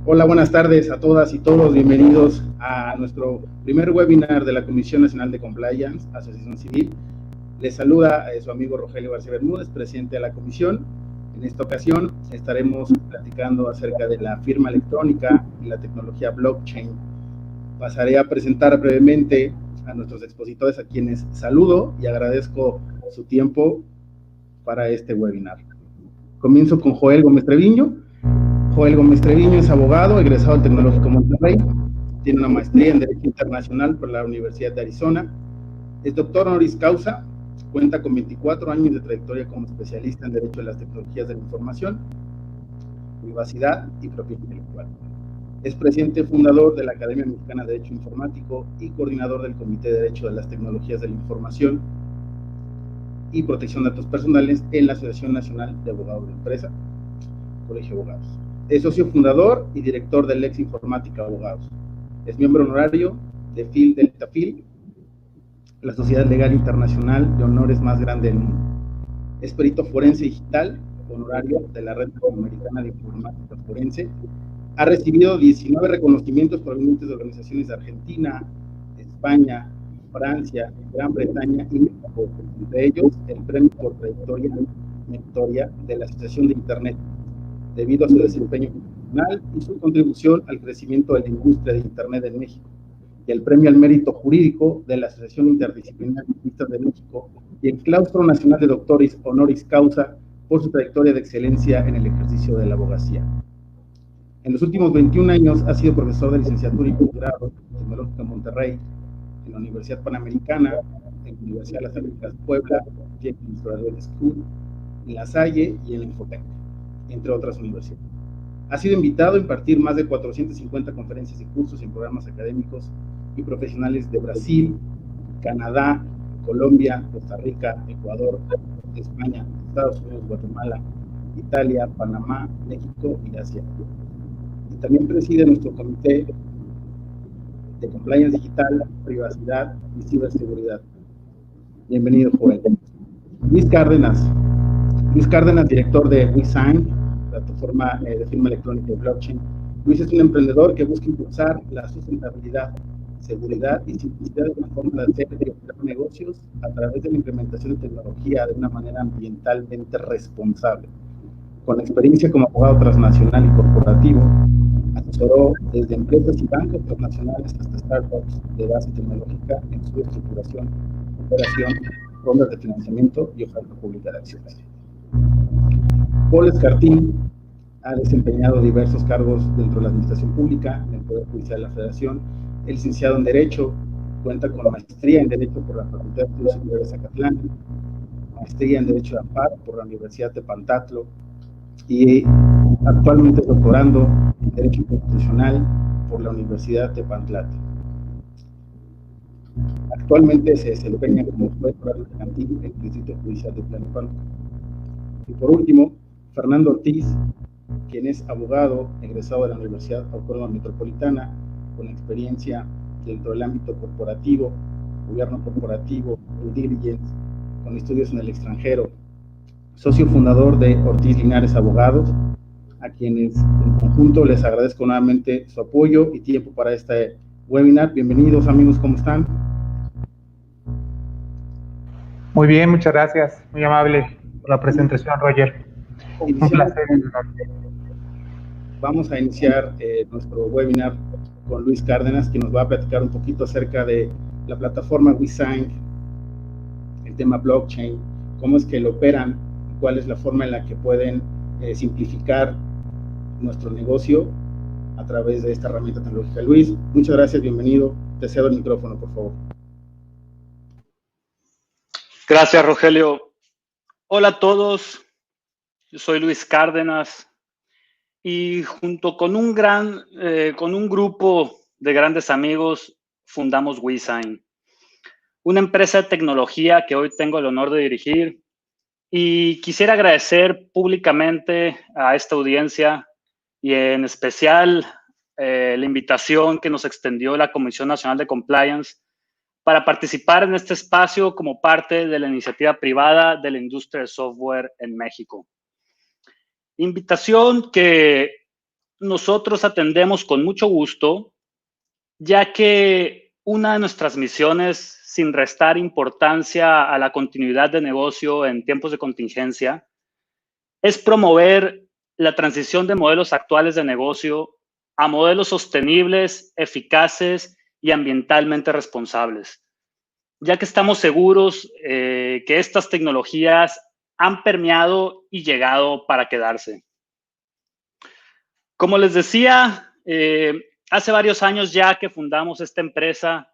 Hola, buenas tardes a todas y todos. Bienvenidos a nuestro primer webinar de la Comisión Nacional de Compliance, Asociación Civil. Les saluda su amigo Rogelio García Bermúdez, presidente de la comisión. En esta ocasión estaremos platicando acerca de la firma electrónica y la tecnología blockchain. Pasaré a presentar brevemente a nuestros expositores, a quienes saludo y agradezco su tiempo para este webinar. Comienzo con Joel Gómez Treviño. Joel Gómez Treviño es abogado, egresado del Tecnológico Monterrey, tiene una maestría en Derecho Internacional por la Universidad de Arizona, es doctor honoris causa, cuenta con 24 años de trayectoria como especialista en Derecho de las Tecnologías de la Información, Privacidad y Propiedad Intelectual. Es presidente fundador de la Academia Mexicana de Derecho Informático y coordinador del Comité de Derecho de las Tecnologías de la Información y Protección de Datos Personales en la Asociación Nacional de Abogados de Empresa, Colegio de Abogados. Es socio fundador y director de Lex Informática Abogados. Es miembro honorario de Phil Delta Phil, la sociedad legal internacional de honores más grande del mundo. Es perito forense digital, honorario de la Red Latinoamericana de Informática Forense. Ha recibido 19 reconocimientos provenientes de organizaciones de Argentina, España, Francia, Gran Bretaña y México, entre ellos el premio por trayectoria de la Asociación de Internet, debido a su desempeño profesional y su contribución al crecimiento de la industria de Internet en México, y el Premio al Mérito Jurídico de la Asociación Interdisciplinar de Juristas de México y el Claustro Nacional de Doctores Honoris Causa por su trayectoria de excelencia en el ejercicio de la abogacía. En los últimos 21 años ha sido profesor de licenciatura y posgrado en Tecnológico de Monterrey, en la Universidad Panamericana, en la Universidad de las Américas Puebla, en la Graduate School, en La Salle y en la Infotec, entre otras universidades. Ha sido invitado a impartir más de 450 conferencias y cursos en programas académicos y profesionales de Brasil, Canadá, Colombia, Costa Rica, Ecuador, España, Estados Unidos, Guatemala, Italia, Panamá, México y Asia. Y también preside nuestro comité de compliance digital, privacidad y ciberseguridad. Bienvenido, Joel. Luis Cárdenas, director de WeSign, plataforma de firma electrónica de blockchain. Luis es un emprendedor que busca impulsar la sustentabilidad, seguridad y simplicidad de una forma de hacer y operar negocios a través de la implementación de tecnología de una manera ambientalmente responsable. Con experiencia como abogado transnacional y corporativo, asesoró desde empresas y bancos transnacionales hasta startups de base tecnológica en su estructuración, operación, rondas de financiamiento y oferta pública de acciones. Paul Escartín ha desempeñado diversos cargos dentro de la administración pública, en el Poder Judicial de la Federación. Es licenciado en Derecho, cuenta con maestría en Derecho por la Facultad de Estudios Superiores de Zacatlán, maestría en Derecho de Amparo por la Universidad de Pantatlo y actualmente es doctorando en Derecho Constitucional por la Universidad de Pantlate. Actualmente se desempeña como juez oral mercantil en el Distrito Judicial de Tlalnepantla. Y por último, Fernando Ortiz, quien es abogado egresado de la Universidad Autónoma Metropolitana, con experiencia dentro del ámbito corporativo, gobierno corporativo, due diligence, con estudios en el extranjero, socio fundador de Ortiz Linares Abogados, a quienes en conjunto les agradezco nuevamente su apoyo y tiempo para este webinar. Bienvenidos, amigos, ¿cómo están? Muy bien, muchas gracias. Muy amable por la presentación, Roger. Un placer. Vamos a iniciar nuestro webinar con Luis Cárdenas, que nos va a platicar un poquito acerca de la plataforma WeSign, el tema blockchain, cómo es que lo operan, cuál es la forma en la que pueden simplificar nuestro negocio a través de esta herramienta tecnológica. Luis, muchas gracias, bienvenido. Te cedo el micrófono, por favor. Gracias, Rogelio. Hola a todos, yo soy Luis Cárdenas y junto con un grupo de grandes amigos fundamos WeSign, una empresa de tecnología que hoy tengo el honor de dirigir, y quisiera agradecer públicamente a esta audiencia y en especial la invitación que nos extendió la Comisión Nacional de Compliance para participar en este espacio como parte de la iniciativa privada de la industria del software en México. Invitación que nosotros atendemos con mucho gusto, ya que una de nuestras misiones, sin restar importancia a la continuidad de negocio en tiempos de contingencia, es promover la transición de modelos actuales de negocio a modelos sostenibles, eficaces y ambientalmente responsables, ya que estamos seguros que estas tecnologías han permeado y llegado para quedarse. Como les decía, hace varios años ya que fundamos esta empresa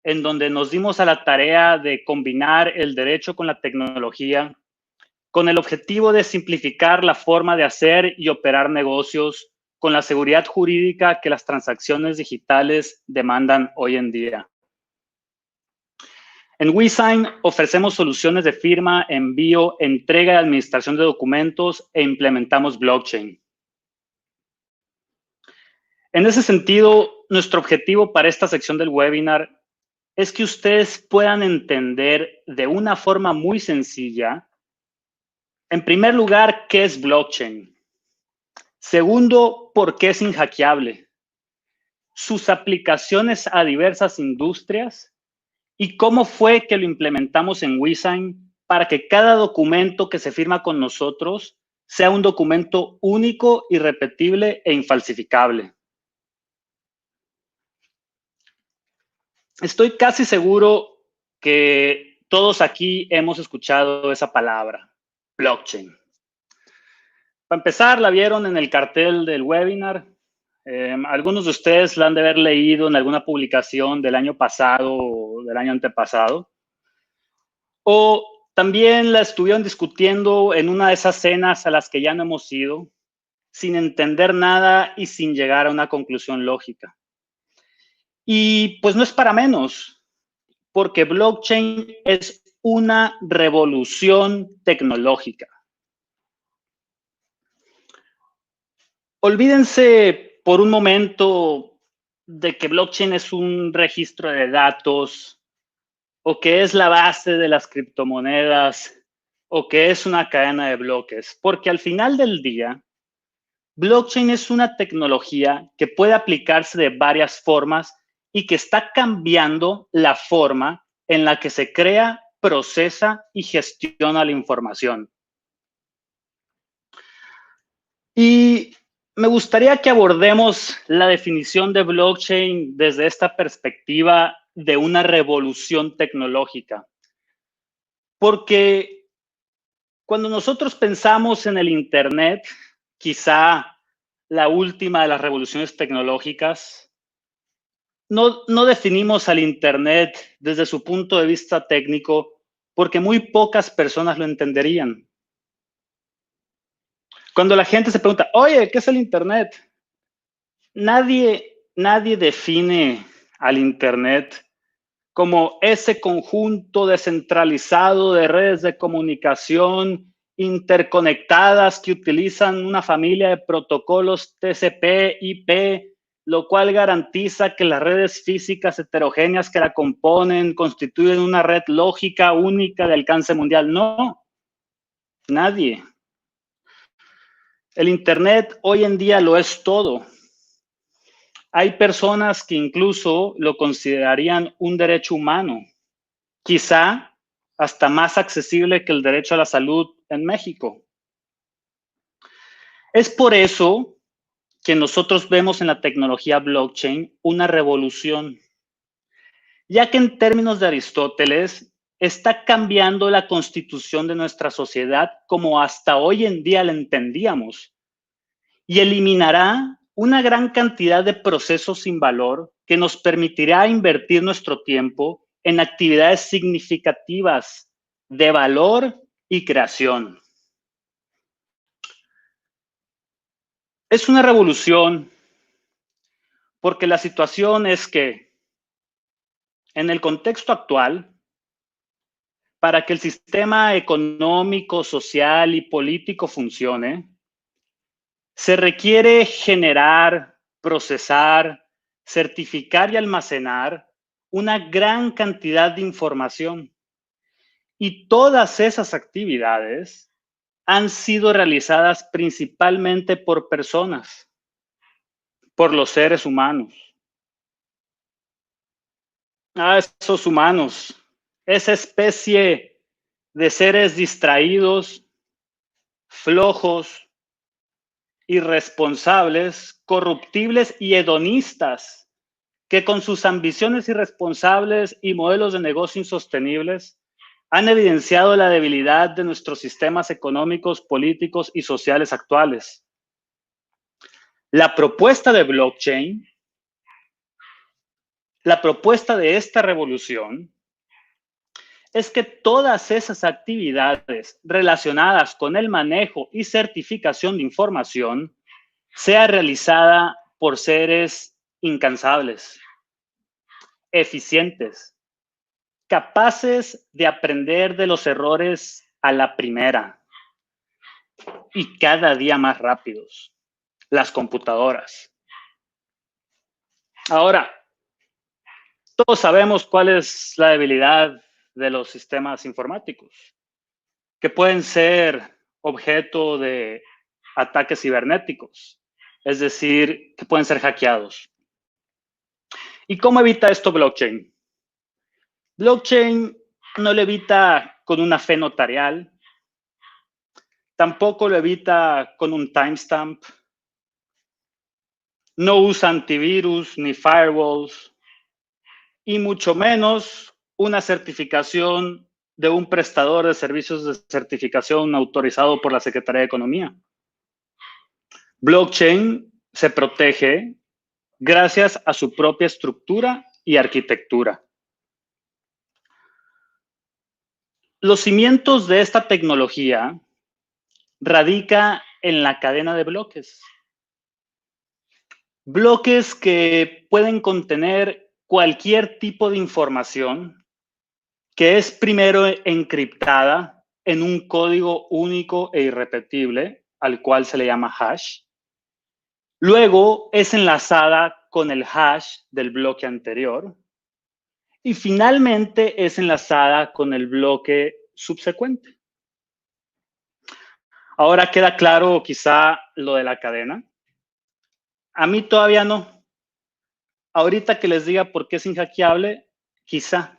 en donde nos dimos a la tarea de combinar el derecho con la tecnología con el objetivo de simplificar la forma de hacer y operar negocios con la seguridad jurídica que las transacciones digitales demandan hoy en día. En WeSign ofrecemos soluciones de firma, envío, entrega y administración de documentos e implementamos blockchain. En ese sentido, nuestro objetivo para esta sección del webinar es que ustedes puedan entender de una forma muy sencilla, en primer lugar, ¿qué es blockchain? Segundo, ¿por qué es inhackeable? Sus aplicaciones a diversas industrias y cómo fue que lo implementamos en WeSign para que cada documento que se firma con nosotros sea un documento único, irrepetible e infalsificable. Estoy casi seguro que todos aquí hemos escuchado esa palabra, blockchain. Para empezar, la vieron en el cartel del webinar. Algunos de ustedes la han de haber leído en alguna publicación del año pasado o del año antepasado. O también la estuvieron discutiendo en una de esas cenas a las que ya no hemos ido, sin entender nada y sin llegar a una conclusión lógica. Y pues no es para menos, porque blockchain es una revolución tecnológica. Olvídense por un momento de que blockchain es un registro de datos o que es la base de las criptomonedas o que es una cadena de bloques, porque al final del día, blockchain es una tecnología que puede aplicarse de varias formas y que está cambiando la forma en la que se crea, procesa y gestiona la información. Y me gustaría que abordemos la definición de blockchain desde esta perspectiva de una revolución tecnológica. Porque cuando nosotros pensamos en el Internet, quizá la última de las revoluciones tecnológicas, no definimos al Internet desde su punto de vista técnico porque muy pocas personas lo entenderían. Cuando la gente se pregunta, oye, ¿qué es el Internet? Nadie define al Internet como ese conjunto descentralizado de redes de comunicación interconectadas que utilizan una familia de protocolos TCP/IP, lo cual garantiza que las redes físicas heterogéneas que la componen constituyen una red lógica única de alcance mundial. No, nadie. El Internet hoy en día lo es todo. Hay personas que incluso lo considerarían un derecho humano, quizá hasta más accesible que el derecho a la salud en México. Es por eso que nosotros vemos en la tecnología blockchain una revolución, ya que en términos de Aristóteles está cambiando la constitución de nuestra sociedad como hasta hoy en día la entendíamos y eliminará una gran cantidad de procesos sin valor que nos permitirá invertir nuestro tiempo en actividades significativas de valor y creación. Es una revolución porque la situación es que en el contexto actual, para que el sistema económico, social y político funcione, se requiere generar, procesar, certificar y almacenar una gran cantidad de información. Y todas esas actividades han sido realizadas principalmente por personas. por los seres humanos. Esos humanos, esa especie de seres distraídos, flojos, irresponsables, corruptibles y hedonistas, que con sus ambiciones irresponsables y modelos de negocio insostenibles han evidenciado la debilidad de nuestros sistemas económicos, políticos y sociales actuales. La propuesta de blockchain, la propuesta de esta revolución, es que todas esas actividades relacionadas con el manejo y certificación de información sea realizada por seres incansables, eficientes, capaces de aprender de los errores a la primera y cada día más rápidos, las computadoras. Ahora, todos sabemos cuál es la debilidad de los sistemas informáticos, que pueden ser objeto de ataques cibernéticos, es decir, que pueden ser hackeados. ¿Y cómo evita esto blockchain? Blockchain no lo evita con una fe notarial, tampoco lo evita con un timestamp, no usa antivirus ni firewalls, y mucho menos una certificación de un prestador de servicios de certificación autorizado por la Secretaría de Economía. Blockchain se protege gracias a su propia estructura y arquitectura. Los cimientos de esta tecnología radica en la cadena de bloques. Bloques que pueden contener cualquier tipo de información que es primero encriptada en un código único e irrepetible, al cual se le llama hash. Luego es enlazada con el hash del bloque anterior. Y finalmente es enlazada con el bloque subsecuente. Ahora queda claro quizá lo de la cadena. A mí todavía no. Ahorita que les diga por qué es inhackeable, quizá.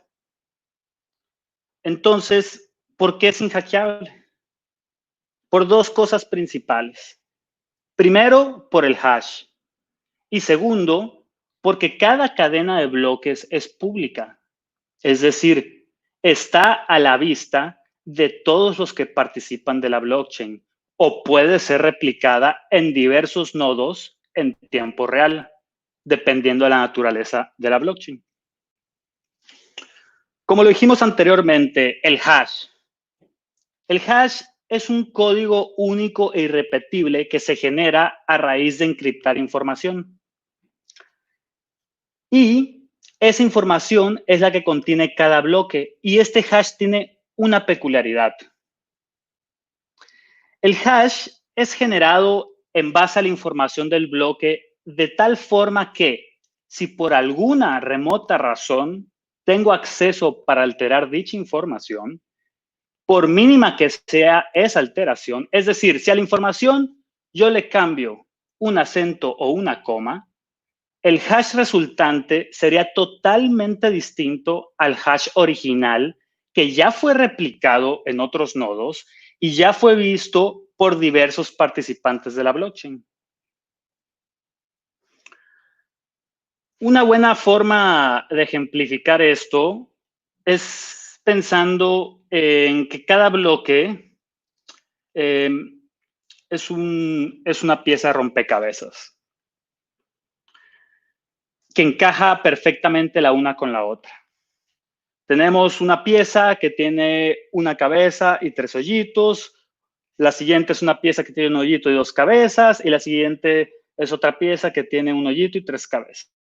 Entonces, ¿por qué es inhackeable? Por dos cosas principales. Primero, por el hash. Y segundo, porque cada cadena de bloques es pública. Es decir, está a la vista de todos los que participan de la blockchain o puede ser replicada en diversos nodos en tiempo real, dependiendo de la naturaleza de la blockchain. Como lo dijimos anteriormente, el hash. El hash es un código único e irrepetible que se genera a raíz de encriptar información. Y esa información es la que contiene cada bloque y este hash tiene una peculiaridad. El hash es generado en base a la información del bloque de tal forma que, si por alguna remota razón tengo acceso para alterar dicha información, por mínima que sea esa alteración, es decir, si a la información yo le cambio un acento o una coma, el hash resultante sería totalmente distinto al hash original que ya fue replicado en otros nodos y ya fue visto por diversos participantes de la blockchain. Una buena forma de ejemplificar esto es pensando en que cada bloque es una pieza rompecabezas que encaja perfectamente la una con la otra. Tenemos una pieza que tiene una cabeza y 3 hoyitos. La siguiente es una pieza que tiene un hoyito y 2 cabezas. Y la siguiente es otra pieza que tiene un hoyito y 3 cabezas.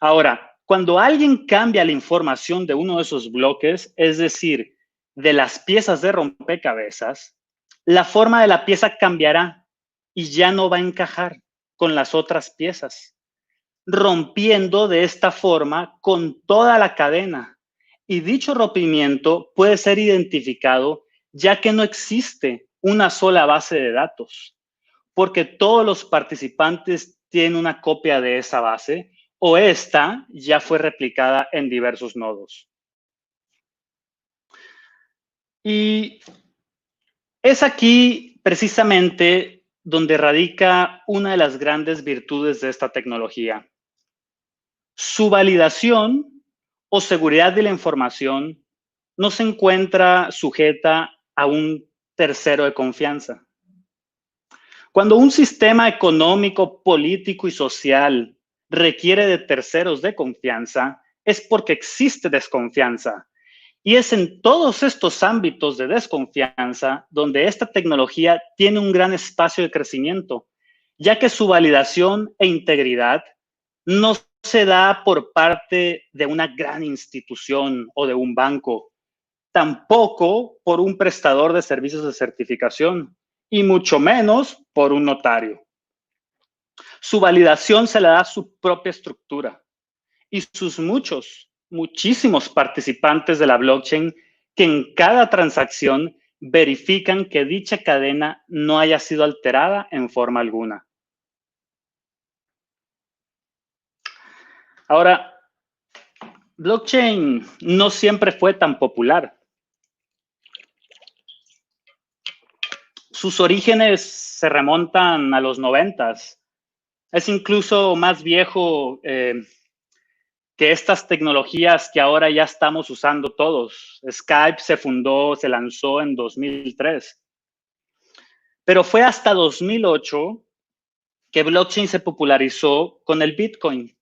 Ahora, cuando alguien cambia la información de uno de esos bloques, es decir, de las piezas de rompecabezas, la forma de la pieza cambiará y ya no va a encajar con las otras piezas, rompiendo de esta forma con toda la cadena. Y dicho rompimiento puede ser identificado ya que no existe una sola base de datos, porque todos los participantes tiene una copia de esa base o esta ya fue replicada en diversos nodos. Y es aquí precisamente donde radica una de las grandes virtudes de esta tecnología. Su validación o seguridad de la información no se encuentra sujeta a un tercero de confianza. Cuando un sistema económico, político y social requiere de terceros de confianza, es porque existe desconfianza. Y es en todos estos ámbitos de desconfianza donde esta tecnología tiene un gran espacio de crecimiento, ya que su validación e integridad no se da por parte de una gran institución o de un banco, tampoco por un prestador de servicios de certificación, y mucho menos por un notario. Su validación se le da a su propia estructura y sus muchísimos participantes de la blockchain que en cada transacción verifican que dicha cadena no haya sido alterada en forma alguna. Ahora, blockchain no siempre fue tan popular. Sus orígenes se remontan a los 90s. Es incluso más viejo que estas tecnologías que ahora ya estamos usando todos. Skype se lanzó en 2003. Pero fue hasta 2008 que blockchain se popularizó con el Bitcoin,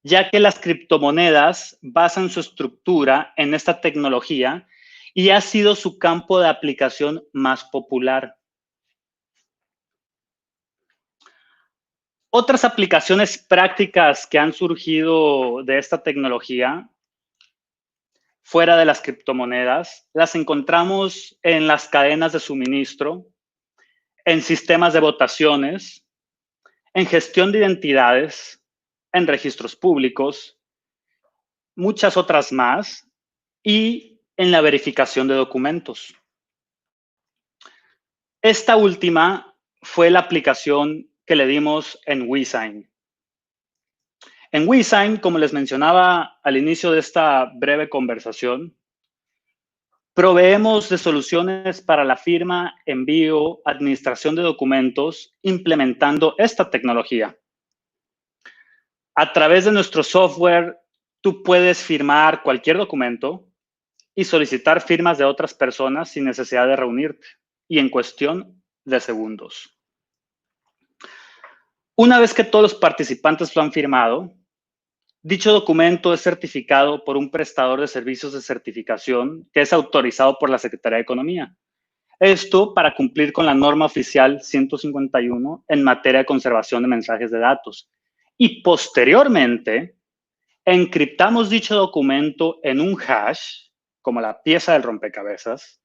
ya que las criptomonedas basan su estructura en esta tecnología y ha sido su campo de aplicación más popular. Otras aplicaciones prácticas que han surgido de esta tecnología, fuera de las criptomonedas, las encontramos en las cadenas de suministro, en sistemas de votaciones, en gestión de identidades, en registros públicos, muchas otras más, y en la verificación de documentos. Esta última fue la aplicación que le dimos en WeSign. En WeSign, como les mencionaba al inicio de esta breve conversación, proveemos de soluciones para la firma, envío, administración de documentos, implementando esta tecnología. A través de nuestro software, tú puedes firmar cualquier documento y solicitar firmas de otras personas sin necesidad de reunirte y en cuestión de segundos. Una vez que todos los participantes lo han firmado, dicho documento es certificado por un prestador de servicios de certificación que es autorizado por la Secretaría de Economía. Esto para cumplir con la norma oficial 151 en materia de conservación de mensajes de datos. Y posteriormente, encriptamos dicho documento en un hash, como la pieza del rompecabezas,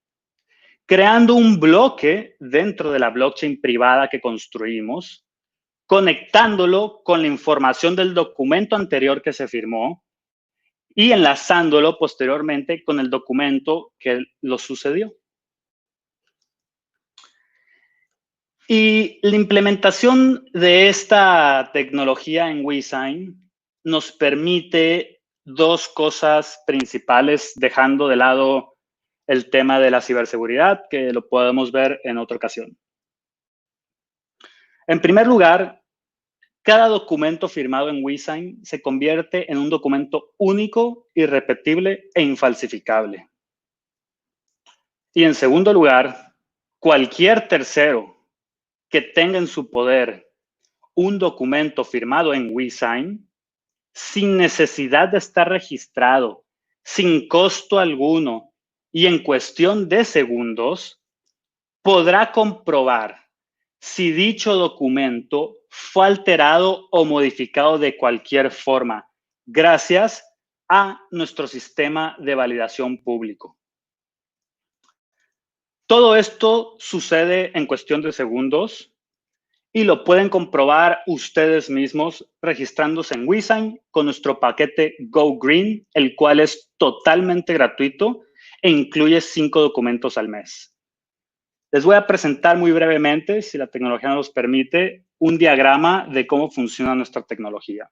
creando un bloque dentro de la blockchain privada que construimos, conectándolo con la información del documento anterior que se firmó y enlazándolo posteriormente con el documento que lo sucedió. Y la implementación de esta tecnología en WeSign nos permite dos cosas principales, dejando de lado el tema de la ciberseguridad, que lo podemos ver en otra ocasión. En primer lugar, cada documento firmado en WeSign se convierte en un documento único, irrepetible e infalsificable. Y en segundo lugar, cualquier tercero que tenga en su poder un documento firmado en WeSign, sin necesidad de estar registrado, sin costo alguno y en cuestión de segundos, podrá comprobar si dicho documento fue alterado o modificado de cualquier forma, gracias a nuestro sistema de validación público. Todo esto sucede en cuestión de segundos y lo pueden comprobar ustedes mismos registrándose en WeSign con nuestro paquete Go Green, el cual es totalmente gratuito e incluye 5 documentos al mes. Les voy a presentar muy brevemente, si la tecnología nos permite, un diagrama de cómo funciona nuestra tecnología.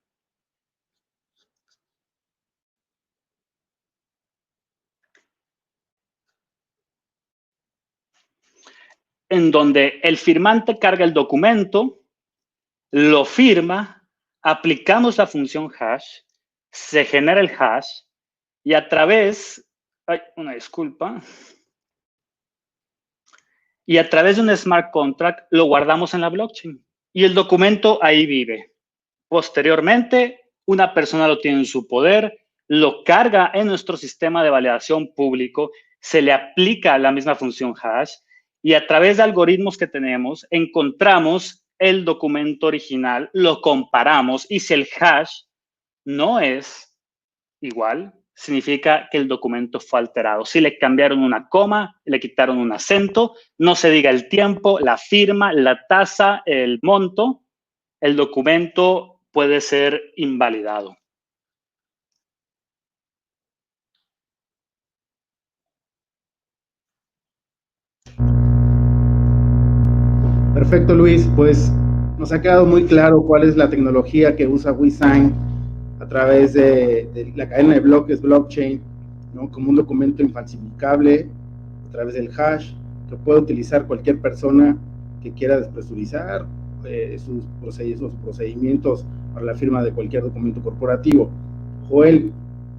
En donde el firmante carga el documento, lo firma, aplicamos la función hash, se genera el hash y a través, una disculpa, y a través de un smart contract lo guardamos en la blockchain y el documento ahí vive. Posteriormente, una persona lo tiene en su poder, lo carga en nuestro sistema de validación público, se le aplica la misma función hash y a través de algoritmos que tenemos encontramos el documento original, lo comparamos y si el hash no es igual, significa que el documento fue alterado. Si le cambiaron una coma, le quitaron un acento, no se diga el tiempo, la firma, la tasa, el monto, el documento puede ser invalidado. Perfecto, Luis. Pues nos ha quedado muy claro cuál es la tecnología que usa WeSign a través de la cadena de bloques blockchain, ¿no? Como un documento infalsificable a través del hash que puede utilizar cualquier persona que quiera despresurizar sus procedimientos para la firma de cualquier documento corporativo. Joel,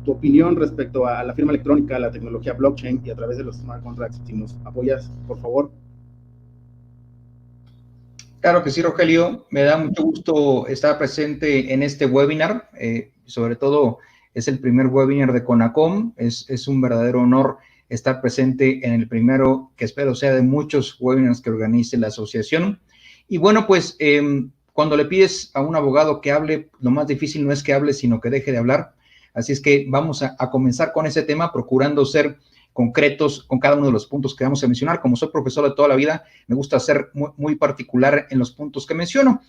tu opinión respecto a la firma electrónica, la tecnología blockchain y a través de los smart contracts, si nos apoyas, por favor. Claro que sí, Rogelio. Me da mucho gusto estar presente en este webinar. Sobre todo, es el primer webinar de CONACOM. Es un verdadero honor estar presente en el primero, que espero sea de muchos webinars que organice la asociación. Y bueno, pues, cuando le pides a un abogado que hable, lo más difícil no es que hable, sino que deje de hablar. Así es que vamos a comenzar con ese tema, procurando ser concretos con cada uno de los puntos que vamos a mencionar. Como soy profesor de toda la vida, me gusta ser muy particular en los puntos que menciono.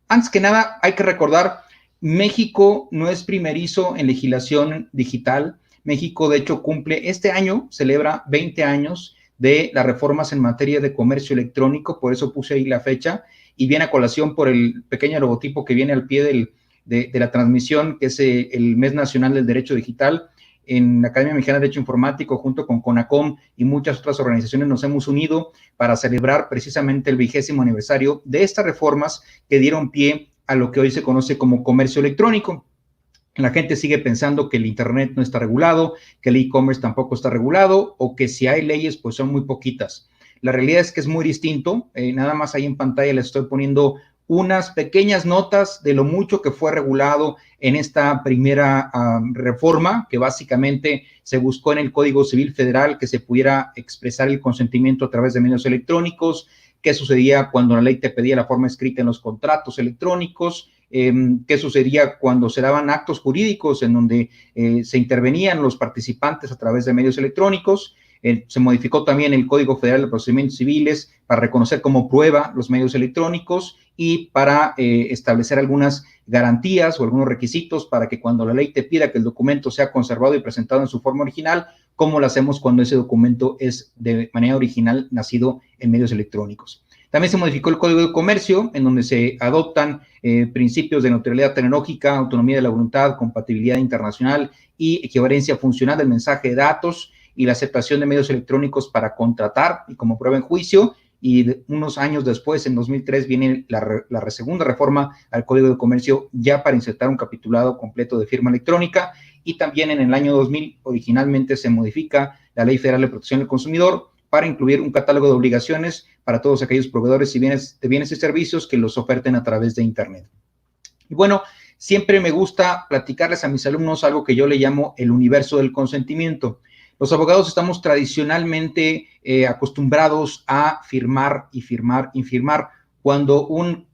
Antes que nada, hay que recordar, México no es primerizo en legislación digital. México, de hecho, este año, celebra 20 años de las reformas en materia de comercio electrónico, por eso puse ahí la fecha, y viene a colación por el pequeño logotipo que viene al pie de la transmisión, que es el Mes Nacional del Derecho Digital. En la Academia Mexicana de Derecho Informático, junto con CONACOM y muchas otras organizaciones, nos hemos unido para celebrar precisamente el 20º aniversario de estas reformas que dieron pie a lo que hoy se conoce como comercio electrónico. La gente sigue pensando que el Internet no está regulado, que el e-commerce tampoco está regulado, o que si hay leyes, pues son muy poquitas. La realidad es que es muy distinto. Nada más ahí en pantalla les estoy poniendo unas pequeñas notas de lo mucho que fue regulado en esta primera reforma, que básicamente se buscó en el Código Civil Federal que se pudiera expresar el consentimiento a través de medios electrónicos, qué sucedía cuando la ley te pedía la forma escrita en los contratos electrónicos, qué sucedía cuando se daban actos jurídicos en donde se intervenían los participantes a través de medios electrónicos. Se modificó también el Código Federal de Procedimientos Civiles para reconocer como prueba los medios electrónicos y para establecer algunas garantías o algunos requisitos para que cuando la ley te pida que el documento sea conservado y presentado en su forma original, ¿cómo lo hacemos cuando ese documento es de manera original nacido en medios electrónicos? También se modificó el Código de Comercio, en donde se adoptan principios de neutralidad tecnológica, autonomía de la voluntad, compatibilidad internacional y equivalencia funcional del mensaje de datos y la aceptación de medios electrónicos para contratar y como prueba en juicio. Y unos años después, en 2003, viene la segunda reforma al Código de Comercio ya para insertar un capitulado completo de firma electrónica. Y también en el año 2000 originalmente se modifica la Ley Federal de Protección del Consumidor para incluir un catálogo de obligaciones para todos aquellos proveedores de bienes y servicios que los oferten a través de Internet. Y bueno, siempre me gusta platicarles a mis alumnos algo que yo le llamo el universo del consentimiento. Los abogados estamos tradicionalmente acostumbrados a firmar y firmar y firmar. Cuando un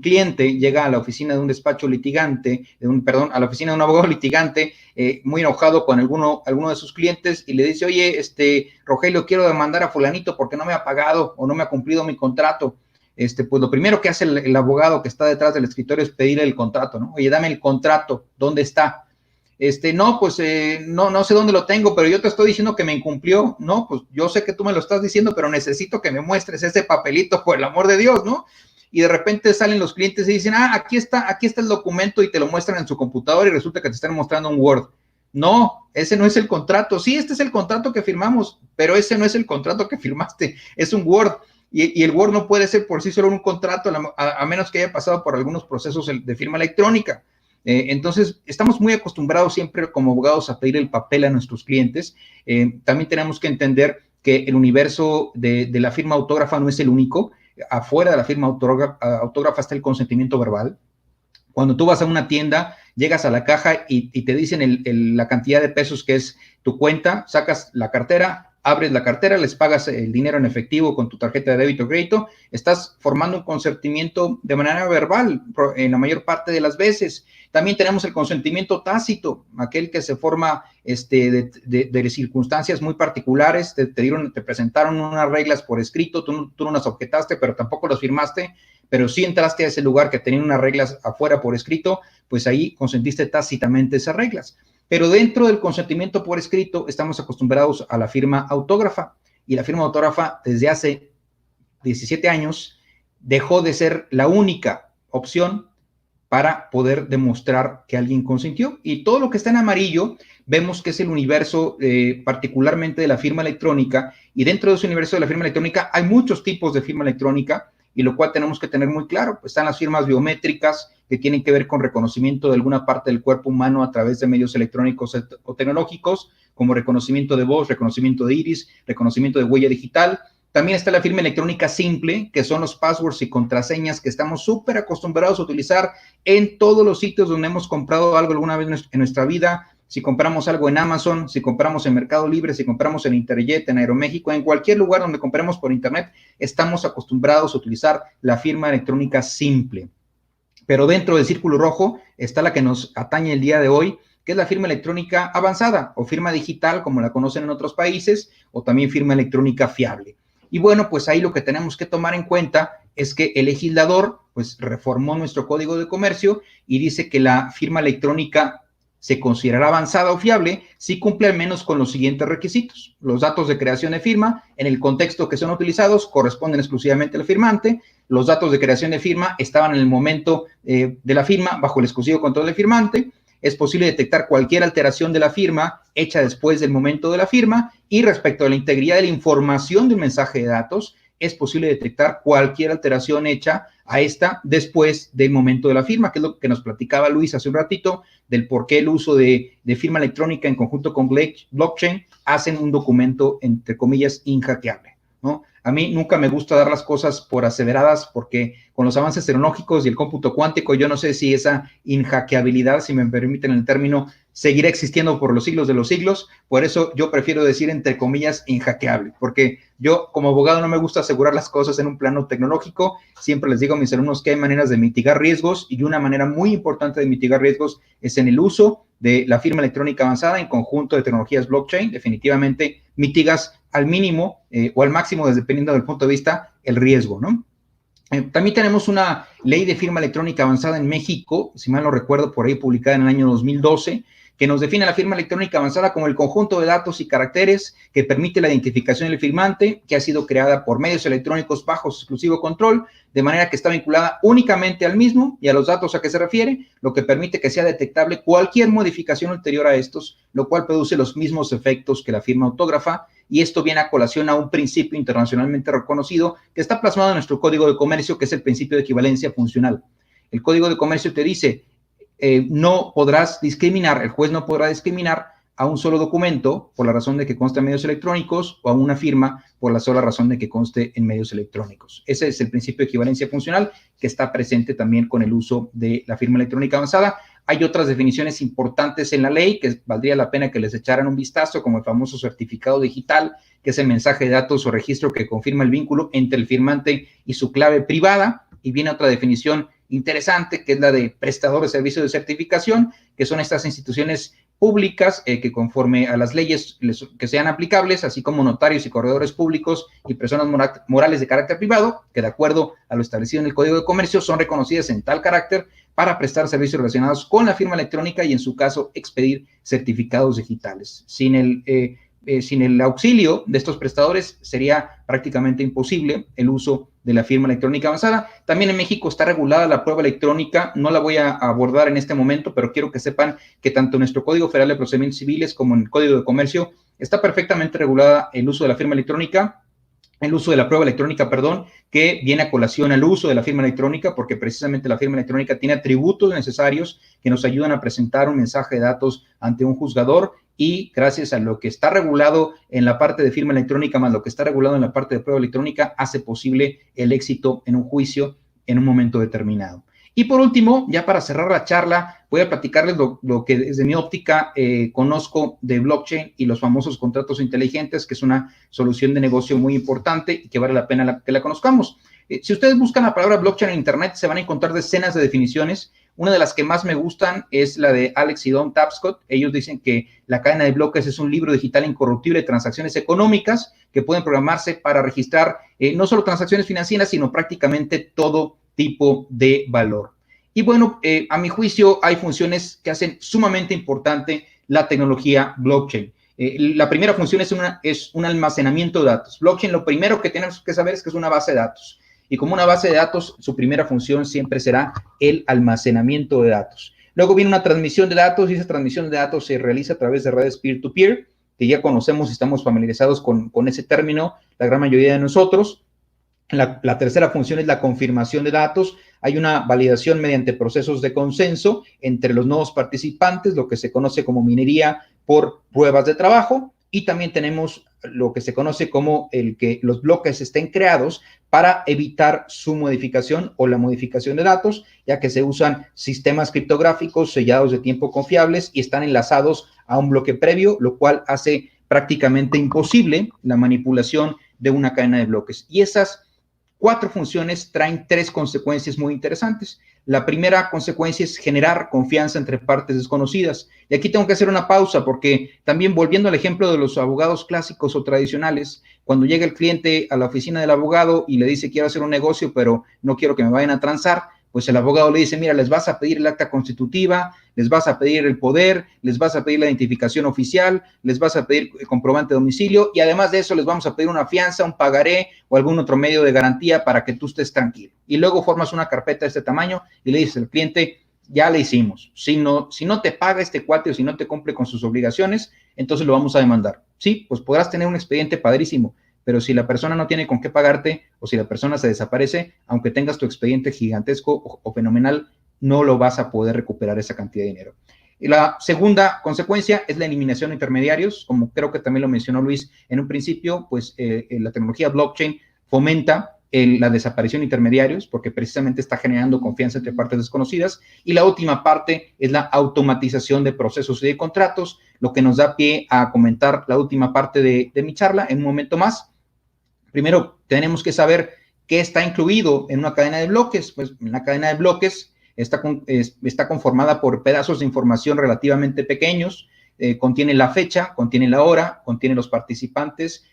cliente llega a la oficina de un despacho litigante, a la oficina de un abogado litigante, muy enojado con alguno de sus clientes y le dice, oye, Rogelio, quiero demandar a fulanito porque no me ha pagado o no me ha cumplido mi contrato. Pues lo primero que hace el abogado que está detrás del escritorio es pedirle el contrato, ¿no? Oye, dame el contrato, ¿dónde está? No, pues no sé dónde lo tengo, pero yo te estoy diciendo que me incumplió. No, pues yo sé que tú me lo estás diciendo, pero necesito que me muestres ese papelito, por el amor de Dios, ¿no? Y de repente salen los clientes y dicen, aquí está el documento, y te lo muestran en su computadora y resulta que te están mostrando un Word. No, ese no es el contrato. Sí, este es el contrato que firmamos, pero ese no es el contrato que firmaste, es un Word. Y el Word no puede ser por sí solo un contrato, a menos que haya pasado por algunos procesos de firma electrónica. Entonces, estamos muy acostumbrados siempre como abogados a pedir el papel a nuestros clientes. También tenemos que entender que el universo de la firma autógrafa no es el único. Afuera de la firma autógrafa está el consentimiento verbal. Cuando tú vas a una tienda, llegas a la caja y te dicen la cantidad de pesos que es tu cuenta, sacas la cartera, abres la cartera, les pagas el dinero en efectivo con tu tarjeta de débito o crédito, estás formando un consentimiento de manera verbal en la mayor parte de las veces. También tenemos el consentimiento tácito, aquel que se forma de circunstancias muy particulares, te presentaron unas reglas por escrito, tú no las objetaste, pero tampoco las firmaste, pero sí entraste a ese lugar que tenía unas reglas afuera por escrito, pues ahí consentiste tácitamente esas reglas. Pero dentro del consentimiento por escrito estamos acostumbrados a la firma autógrafa, y la firma autógrafa desde hace 17 años dejó de ser la única opción para poder demostrar que alguien consintió. Y todo lo que está en amarillo vemos que es el universo particularmente de la firma electrónica, y dentro de ese universo de la firma electrónica hay muchos tipos de firma electrónica, y lo cual tenemos que tener muy claro. Pues están las firmas biométricas, que tienen que ver con reconocimiento de alguna parte del cuerpo humano a través de medios electrónicos o tecnológicos, como reconocimiento de voz, reconocimiento de iris, reconocimiento de huella digital. También está la firma electrónica simple, que son los passwords y contraseñas que estamos súper acostumbrados a utilizar en todos los sitios donde hemos comprado algo alguna vez en nuestra vida. Si compramos algo en Amazon, si compramos en Mercado Libre, si compramos en Interjet, en Aeroméxico, en cualquier lugar donde compremos por Internet, estamos acostumbrados a utilizar la firma electrónica simple. Pero dentro del círculo rojo está la que nos atañe el día de hoy, que es la firma electrónica avanzada o firma digital, como la conocen en otros países, o también firma electrónica fiable. Y bueno, pues ahí lo que tenemos que tomar en cuenta es que el legislador pues reformó nuestro Código de Comercio y dice que la firma electrónica se considerará avanzada o fiable si cumple al menos con los siguientes requisitos. Los datos de creación de firma en el contexto que son utilizados corresponden exclusivamente al firmante. Los datos de creación de firma estaban en el momento de la firma bajo el exclusivo control del firmante. Es posible detectar cualquier alteración de la firma hecha después del momento de la firma, y respecto a la integridad de la información de un mensaje de datos, es posible detectar cualquier alteración hecha a esta después del momento de la firma, que es lo que nos platicaba Luis hace un ratito, del por qué el uso de firma electrónica en conjunto con blockchain hacen un documento, entre comillas, inhackeable, ¿no? A mí nunca me gusta dar las cosas por aseveradas, porque con los avances tecnológicos y el cómputo cuántico, yo no sé si esa inhackeabilidad, si me permiten el término, seguirá existiendo por los siglos de los siglos. Por eso yo prefiero decir, entre comillas, inhackeable, porque yo como abogado no me gusta asegurar las cosas en un plano tecnológico. Siempre les digo a mis alumnos que hay maneras de mitigar riesgos, y una manera muy importante de mitigar riesgos es en el uso de la firma electrónica avanzada en conjunto de tecnologías blockchain. Definitivamente mitigas al mínimo o al máximo, dependiendo del punto de vista, el riesgo, ¿no? También tenemos una ley de firma electrónica avanzada en México, si mal no recuerdo, por ahí publicada en el año 2012, que nos define la firma electrónica avanzada como el conjunto de datos y caracteres que permite la identificación del firmante, que ha sido creada por medios electrónicos bajo su exclusivo control, de manera que está vinculada únicamente al mismo y a los datos a que se refiere, lo que permite que sea detectable cualquier modificación ulterior a estos, lo cual produce los mismos efectos que la firma autógrafa. Y esto viene a colación a un principio internacionalmente reconocido que está plasmado en nuestro Código de Comercio, que es el principio de equivalencia funcional. El Código de Comercio te dice, no podrás discriminar, el juez no podrá discriminar a un solo documento por la razón de que conste en medios electrónicos, o a una firma por la sola razón de que conste en medios electrónicos. Ese es el principio de equivalencia funcional, que está presente también con el uso de la firma electrónica avanzada. Hay otras definiciones importantes en la ley que valdría la pena que les echaran un vistazo, como el famoso certificado digital, que es el mensaje de datos o registro que confirma el vínculo entre el firmante y su clave privada. Y viene otra definición interesante, que es la de prestador de servicios de certificación, que son estas instituciones públicas que, conforme a las leyes que sean aplicables, así como notarios y corredores públicos y personas morales de carácter privado, que de acuerdo a lo establecido en el Código de Comercio son reconocidas en tal carácter para prestar servicios relacionados con la firma electrónica y, en su caso, expedir certificados digitales. Sin el auxilio de estos prestadores sería prácticamente imposible el uso de la firma electrónica avanzada. También en México está regulada la prueba electrónica, no la voy a abordar en este momento, pero quiero que sepan que tanto en nuestro Código Federal de Procedimientos Civiles como en el Código de Comercio está perfectamente regulada el uso de la firma electrónica, el uso de la prueba electrónica, perdón, que viene a colación al uso de la firma electrónica, porque precisamente la firma electrónica tiene atributos necesarios que nos ayudan a presentar un mensaje de datos ante un juzgador, y gracias a lo que está regulado en la parte de firma electrónica más lo que está regulado en la parte de prueba electrónica, hace posible el éxito en un juicio en un momento determinado. Y por último, ya para cerrar la charla, voy a platicarles lo que desde mi óptica conozco de blockchain y los famosos contratos inteligentes, que es una solución de negocio muy importante y que vale la pena que la conozcamos. Si ustedes buscan la palabra blockchain en internet, se van a encontrar decenas de definiciones. Una de las que más me gustan es la de Alex y Don Tapscott. Ellos dicen que la cadena de bloques es un libro digital incorruptible de transacciones económicas que pueden programarse para registrar no solo transacciones financieras, sino prácticamente todo tipo de valor. Y bueno, a mi juicio hay funciones que hacen sumamente importante la tecnología blockchain. La primera función es un almacenamiento de datos. Blockchain, lo primero que tenemos que saber es que es una base de datos. Y como una base de datos, su primera función siempre será el almacenamiento de datos. Luego viene una transmisión de datos, y esa transmisión de datos se realiza a través de redes peer-to-peer, que ya conocemos y estamos familiarizados con ese término, la gran mayoría de nosotros. La tercera función es la confirmación de datos. Hay una validación mediante procesos de consenso entre los nodos participantes, lo que se conoce como minería por pruebas de trabajo. Y también tenemos lo que se conoce como el que los bloques estén creados para evitar su modificación o la modificación de datos, ya que se usan sistemas criptográficos sellados de tiempo confiables y están enlazados a un bloque previo, lo cual hace prácticamente imposible la manipulación de una cadena de bloques. Y esas 4 funciones traen 3 consecuencias muy interesantes. La primera consecuencia es generar confianza entre partes desconocidas. Y aquí tengo que hacer una pausa porque también, volviendo al ejemplo de los abogados clásicos o tradicionales, cuando llega el cliente a la oficina del abogado y le dice quiero hacer un negocio, pero no quiero que me vayan a transar, pues el abogado le dice, mira, les vas a pedir el acta constitutiva, les vas a pedir el poder, les vas a pedir la identificación oficial, les vas a pedir el comprobante de domicilio y además de eso les vamos a pedir una fianza, un pagaré o algún otro medio de garantía para que tú estés tranquilo. Y luego formas una carpeta de este tamaño y le dices al cliente, ya le hicimos. Si no te paga este cuate o si no te cumple con sus obligaciones, entonces lo vamos a demandar. Sí, pues podrás tener un expediente padrísimo, pero si la persona no tiene con qué pagarte o si la persona se desaparece, aunque tengas tu expediente gigantesco o fenomenal, no lo vas a poder recuperar esa cantidad de dinero. Y la segunda consecuencia es la eliminación de intermediarios, como creo que también lo mencionó Luis en un principio, pues la tecnología blockchain fomenta la desaparición de intermediarios porque precisamente está generando confianza entre partes desconocidas. Y la última parte es la automatización de procesos y de contratos, lo que nos da pie a comentar la última parte de mi charla en un momento más. Primero, tenemos que saber qué está incluido en una cadena de bloques. Pues una cadena de bloques está conformada por pedazos de información relativamente pequeños, contiene la fecha, contiene la hora, contiene los participantes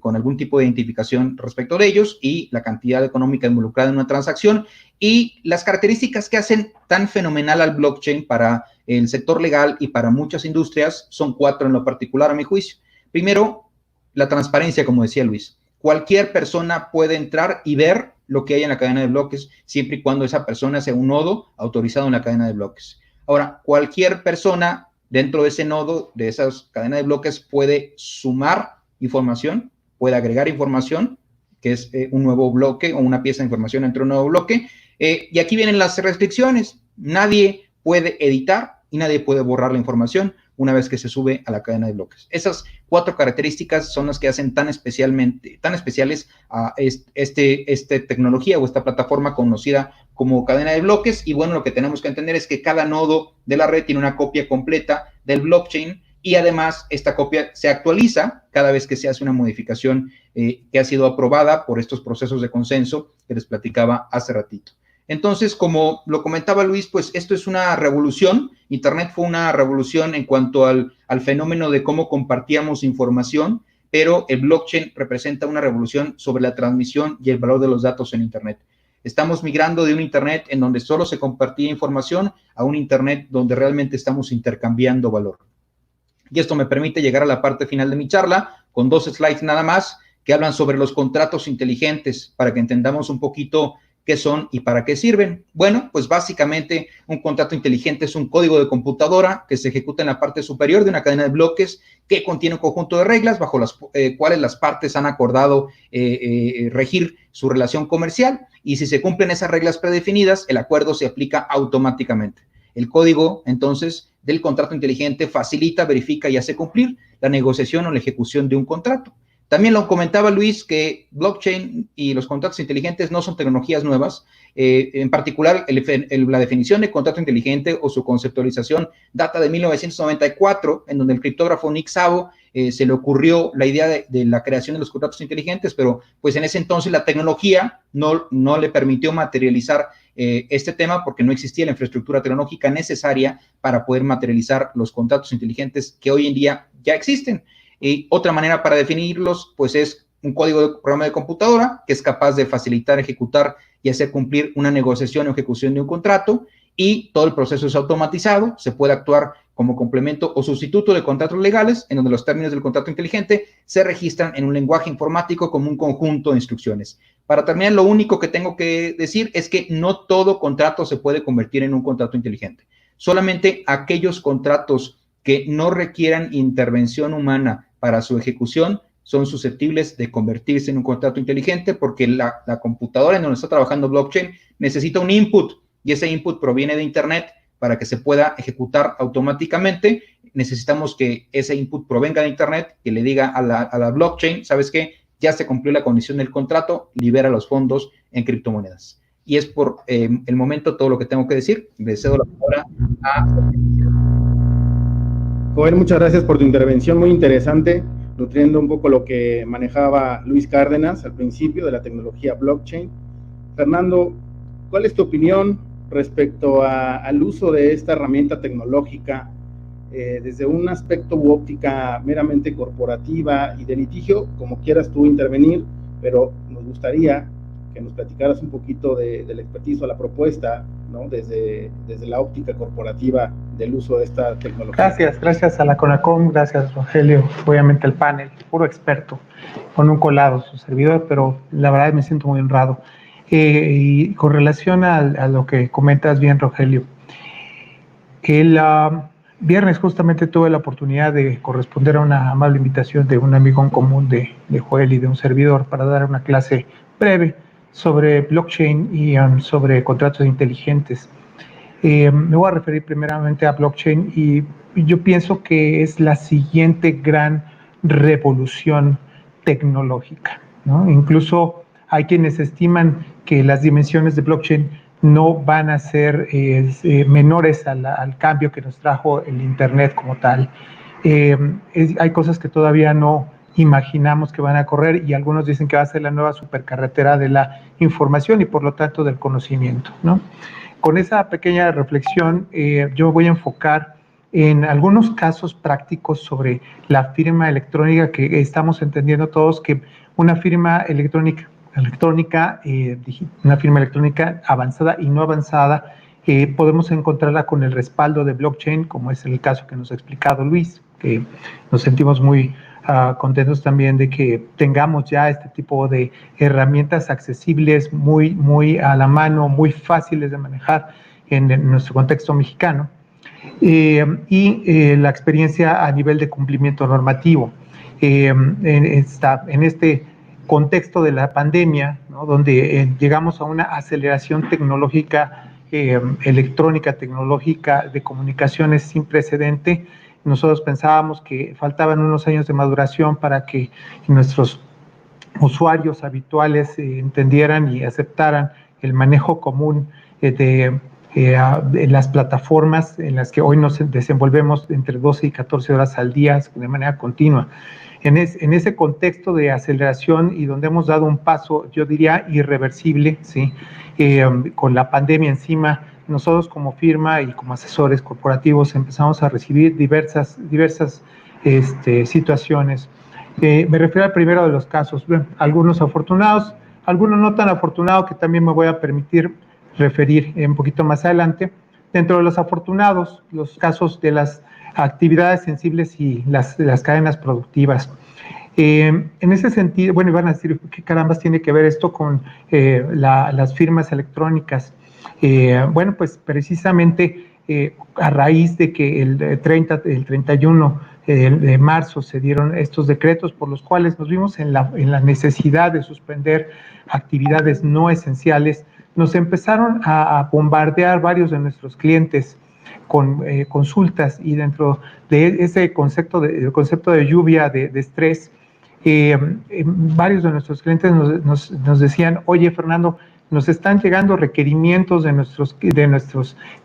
con algún tipo de identificación respecto de ellos y la cantidad económica involucrada en una transacción. Y las características que hacen tan fenomenal al blockchain para el sector legal y para muchas industrias son 4 en lo particular, a mi juicio. Primero, la transparencia, como decía Luis. Cualquier persona puede entrar y ver lo que hay en la cadena de bloques, siempre y cuando esa persona sea un nodo autorizado en la cadena de bloques. Ahora, cualquier persona dentro de ese nodo, de esas cadenas de bloques, puede sumar información, puede agregar información, que es un nuevo bloque o una pieza de información entre un nuevo bloque. Y aquí vienen las restricciones. Nadie puede editar y nadie puede borrar la información una vez que se sube a la cadena de bloques. Esas 4 características son las que hacen tan especiales a esta tecnología o esta plataforma conocida como cadena de bloques. Y bueno, lo que tenemos que entender es que cada nodo de la red tiene una copia completa del blockchain y además esta copia se actualiza cada vez que se hace una modificación que ha sido aprobada por estos procesos de consenso que les platicaba hace ratito. Entonces, como lo comentaba Luis, pues esto es una revolución. Internet fue una revolución en cuanto al fenómeno de cómo compartíamos información, pero el blockchain representa una revolución sobre la transmisión y el valor de los datos en Internet. Estamos migrando de un Internet en donde solo se compartía información a un Internet donde realmente estamos intercambiando valor. Y esto me permite llegar a la parte final de mi charla con 2 slides nada más que hablan sobre los contratos inteligentes para que entendamos un poquito qué son y para qué sirven. Bueno, pues básicamente un contrato inteligente es un código de computadora que se ejecuta en la parte superior de una cadena de bloques que contiene un conjunto de reglas bajo las cuales las partes han acordado regir su relación comercial, y si se cumplen esas reglas predefinidas, el acuerdo se aplica automáticamente. El código, entonces, del contrato inteligente facilita, verifica y hace cumplir la negociación o la ejecución de un contrato. También lo comentaba Luis, que blockchain y los contratos inteligentes no son tecnologías nuevas. En particular, la definición de contrato inteligente o su conceptualización data de 1994, en donde el criptógrafo Nick Szabo se le ocurrió la idea de la creación de los contratos inteligentes, pero pues en ese entonces la tecnología no le permitió materializar este tema porque no existía la infraestructura tecnológica necesaria para poder materializar los contratos inteligentes que hoy en día ya existen. Y otra manera para definirlos, pues es un código de programa de computadora que es capaz de facilitar, ejecutar y hacer cumplir una negociación o ejecución de un contrato, y todo el proceso es automatizado, se puede actuar como complemento o sustituto de contratos legales, en donde los términos del contrato inteligente se registran en un lenguaje informático como un conjunto de instrucciones. Para terminar, lo único que tengo que decir es que no todo contrato se puede convertir en un contrato inteligente. Solamente aquellos contratos que no requieran intervención humana para su ejecución son susceptibles de convertirse en un contrato inteligente, porque la computadora en donde está trabajando blockchain necesita un input, y ese input proviene de Internet. Para que se pueda ejecutar automáticamente, necesitamos que ese input provenga de Internet, que le diga a la blockchain, ¿sabes qué? Ya se cumplió la condición del contrato, libera los fondos en criptomonedas. Y es por el momento todo lo que tengo que decir. Le cedo la palabra a... Joel, muchas gracias por tu intervención, muy interesante, nutriendo un poco lo que manejaba Luis Cárdenas al principio de la tecnología blockchain. Fernando, ¿cuál es tu opinión respecto al uso de esta herramienta tecnológica desde un aspecto u óptica meramente corporativa y de litigio? Como quieras tú intervenir, pero nos gustaría que nos platicaras un poquito del expertise o la propuesta, ¿no? Desde la óptica corporativa del uso de esta tecnología. Gracias a la CONACOM, gracias Rogelio, obviamente al panel, puro experto, con un colado su servidor, pero la verdad me siento muy honrado. Y con relación a lo que comentas bien, Rogelio, el viernes justamente tuve la oportunidad de corresponder a una amable invitación de un amigo en común de Joel y de un servidor para dar una clase breve sobre blockchain y sobre contratos inteligentes. Me voy a referir primeramente a blockchain, y yo pienso que es la siguiente gran revolución tecnológica, ¿no? Incluso hay quienes estiman que las dimensiones de blockchain no van a ser menores al cambio que nos trajo el Internet como tal. Hay cosas que todavía no imaginamos que van a correr, y algunos dicen que va a ser la nueva supercarretera de la información y por lo tanto del conocimiento, ¿no? Con esa pequeña reflexión, yo voy a enfocar en algunos casos prácticos sobre la firma electrónica, que estamos entendiendo todos que una firma electrónica, una firma electrónica avanzada y no avanzada, podemos encontrarla con el respaldo de blockchain, como es el caso que nos ha explicado Luis, que nos sentimos muy contentos también de que tengamos ya este tipo de herramientas accesibles, muy a la mano, muy fáciles de manejar en nuestro contexto mexicano, y la experiencia a nivel de cumplimiento normativo. En este contexto de la pandemia, ¿no? Donde llegamos a una aceleración tecnológica, electrónica, tecnológica, de comunicaciones sin precedente. Nosotros pensábamos que faltaban unos años de maduración para que nuestros usuarios habituales entendieran y aceptaran el manejo común de las plataformas en las que hoy nos desenvolvemos entre 12 y 14 horas al día de manera continua. En ese contexto de aceleración, y donde hemos dado un paso, yo diría, irreversible, ¿sí? Con la pandemia encima, nosotros como firma y como asesores corporativos empezamos a recibir diversas situaciones. Me refiero al primero de los casos, algunos afortunados, alguno no tan afortunado que también me voy a permitir referir un poquito más adelante. Dentro de los afortunados, los casos de las actividades sensibles y las cadenas productivas. En ese sentido, bueno, iban a decir, ¿qué carambas tiene que ver esto con las firmas electrónicas? Bueno, pues precisamente a raíz de que el 31 de marzo se dieron estos decretos por los cuales nos vimos en la necesidad de suspender actividades no esenciales, nos empezaron a bombardear varios de nuestros clientes con consultas, y dentro de ese concepto de lluvia de estrés, varios de nuestros clientes nos decían, oye, Fernando, nos están llegando requerimientos de nuestros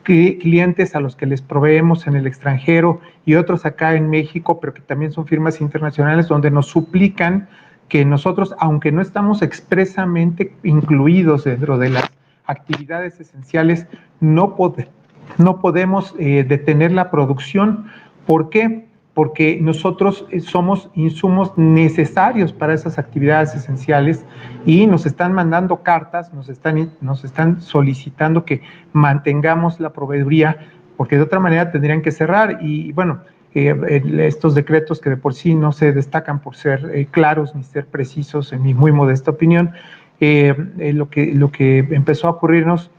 clientes a los que les proveemos en el extranjero y otros acá en México, pero que también son firmas internacionales, donde nos suplican que nosotros, aunque no estamos expresamente incluidos dentro de las actividades esenciales, no podemos detener la producción. ¿Por qué? Porque nosotros somos insumos necesarios para esas actividades esenciales y nos están mandando cartas, nos están solicitando que mantengamos la proveeduría, porque de otra manera tendrían que cerrar. Y bueno, estos decretos, que de por sí no se destacan por ser claros ni ser precisos, en mi muy modesta opinión, lo que empezó a ocurrirnos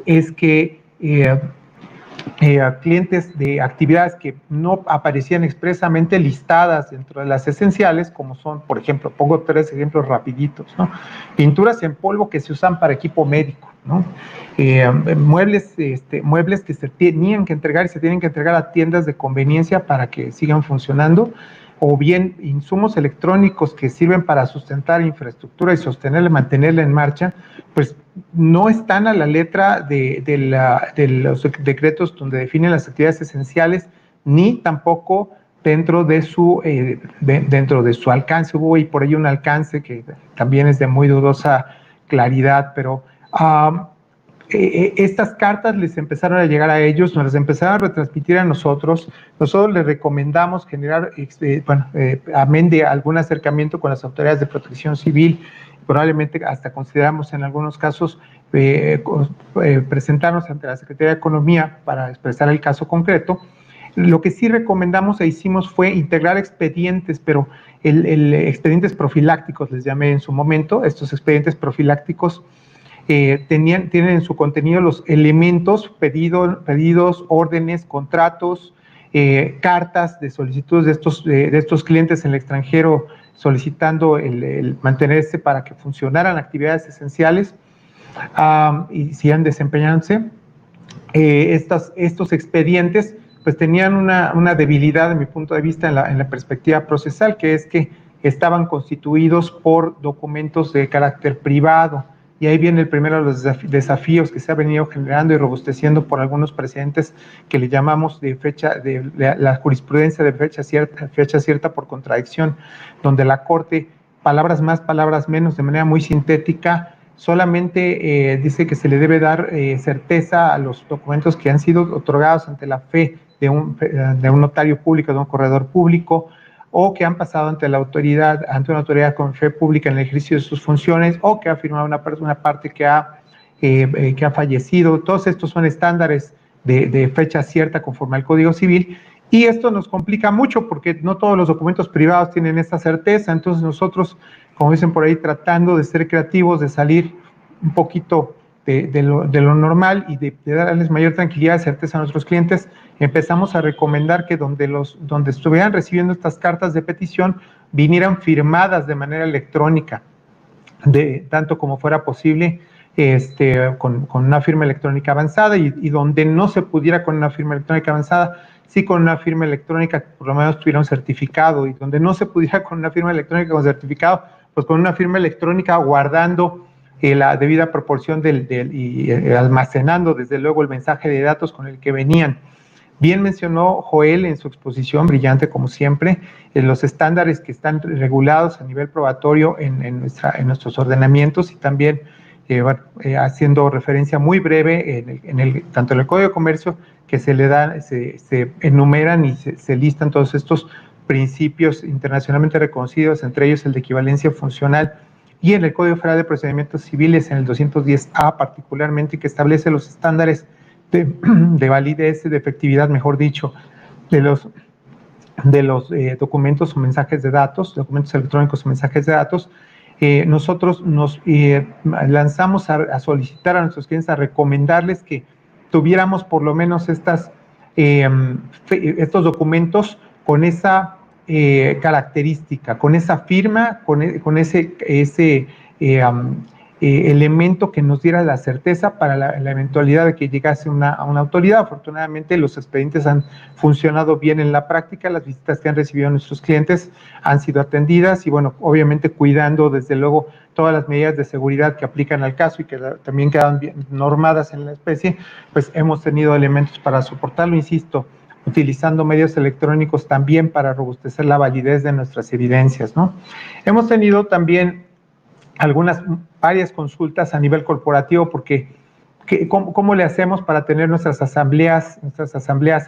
es que a clientes de actividades que no aparecían expresamente listadas dentro de las esenciales, como son, por ejemplo, pongo 3 ejemplos rapiditos, ¿no? Pinturas en polvo que se usan para equipo médico, ¿no? Muebles que se tenían que entregar y se tienen que entregar a tiendas de conveniencia para que sigan funcionando, o bien insumos electrónicos que sirven para sustentar infraestructura y sostenerla, mantenerla en marcha, pues no están a la letra de los decretos donde definen las actividades esenciales, ni tampoco dentro de su alcance. Hubo y por ahí un alcance que también es de muy dudosa claridad, pero estas cartas les empezaron a llegar a ellos, nos las empezaron a retransmitir a nosotros. Nosotros les recomendamos generar, amén de algún acercamiento con las autoridades de protección civil, probablemente hasta consideramos en algunos casos presentarnos ante la Secretaría de Economía para expresar el caso concreto. Lo que sí recomendamos e hicimos fue integrar expedientes, pero expedientes profilácticos, les llamé en su momento. Estos expedientes profilácticos tienen en su contenido los elementos, pedidos, órdenes, contratos, cartas de solicitudes de estos clientes en el extranjero solicitando el mantenerse para que funcionaran actividades esenciales y sigan desempeñándose. Estos expedientes pues tenían una debilidad, de mi punto de vista, en la perspectiva procesal, que es que estaban constituidos por documentos de carácter privado. Y ahí viene el primero de los desafíos que se ha venido generando y robusteciendo por algunos precedentes que le llamamos de la jurisprudencia de fecha cierta por contradicción, donde la Corte, palabras más, palabras menos, de manera muy sintética, solamente dice que se le debe dar certeza a los documentos que han sido otorgados ante la fe de un notario público, de un corredor público, o que han pasado ante una autoridad con fe pública en el ejercicio de sus funciones, o que ha firmado una parte que ha fallecido. Todos estos son estándares de fecha cierta conforme al Código Civil, y esto nos complica mucho porque no todos los documentos privados tienen esta certeza. Entonces nosotros, como dicen por ahí, tratando de ser creativos, de salir un poquito de lo normal y de darles mayor tranquilidad y certeza a nuestros clientes, empezamos a recomendar que donde estuvieran recibiendo estas cartas de petición vinieran firmadas de manera electrónica, tanto como fuera posible, con una firma electrónica avanzada, y donde no se pudiera con una firma electrónica avanzada, sí con una firma electrónica que por lo menos tuviera un certificado, y donde no se pudiera con una firma electrónica con certificado, pues con una firma electrónica guardando la debida proporción y almacenando desde luego el mensaje de datos con el que venían. Bien mencionó Joel en su exposición, brillante como siempre, los estándares que están regulados a nivel probatorio en nuestros ordenamientos, y también haciendo referencia muy breve tanto en el Código de Comercio, que se enumeran y se listan todos estos principios internacionalmente reconocidos, entre ellos el de equivalencia funcional y en el Código Federal de Procedimientos Civiles, en el 210A particularmente, que establece los estándares de validez, de efectividad, mejor dicho, de los documentos o mensajes de datos, documentos electrónicos o mensajes de datos. Nosotros nos lanzamos a solicitar a nuestros clientes, a recomendarles que tuviéramos por lo menos estos documentos con esa característica, con esa firma, con ese elemento que nos diera la certeza para la eventualidad de que llegase a una autoridad. Afortunadamente los expedientes han funcionado bien en la práctica, las visitas que han recibido nuestros clientes han sido atendidas y bueno, obviamente cuidando desde luego todas las medidas de seguridad que aplican al caso y que también quedan bien normadas en la especie, pues hemos tenido elementos para soportarlo, insisto, utilizando medios electrónicos también para robustecer la validez de nuestras evidencias, ¿no? Hemos tenido también varias consultas a nivel corporativo, porque ¿cómo le hacemos para tener nuestras asambleas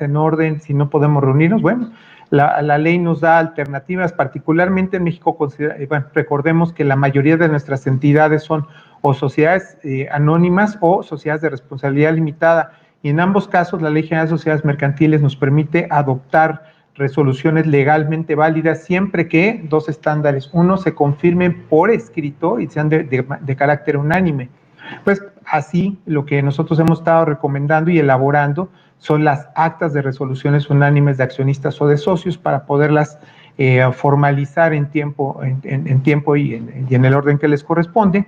en orden si no podemos reunirnos? Bueno, la ley nos da alternativas, particularmente en México. Recordemos que la mayoría de nuestras entidades son o sociedades anónimas o sociedades de responsabilidad limitada, y en ambos casos la Ley General de Sociedades Mercantiles nos permite adoptar resoluciones legalmente válidas siempre que dos estándares: uno, se confirmen por escrito y sean de carácter unánime. Pues así lo que nosotros hemos estado recomendando y elaborando son las actas de resoluciones unánimes de accionistas o de socios para poderlas formalizar en tiempo y en el orden que les corresponde,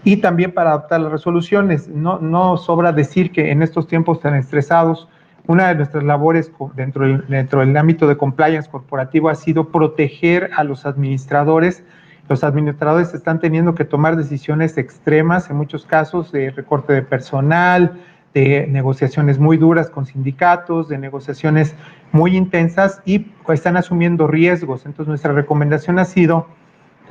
y también para adoptar las resoluciones. No sobra decir que en estos tiempos tan estresados, una de nuestras labores dentro del ámbito de compliance corporativo ha sido proteger a los administradores. Los administradores están teniendo que tomar decisiones extremas, en muchos casos de recorte de personal, de negociaciones muy duras con sindicatos, de negociaciones muy intensas, y están asumiendo riesgos. Entonces nuestra recomendación ha sido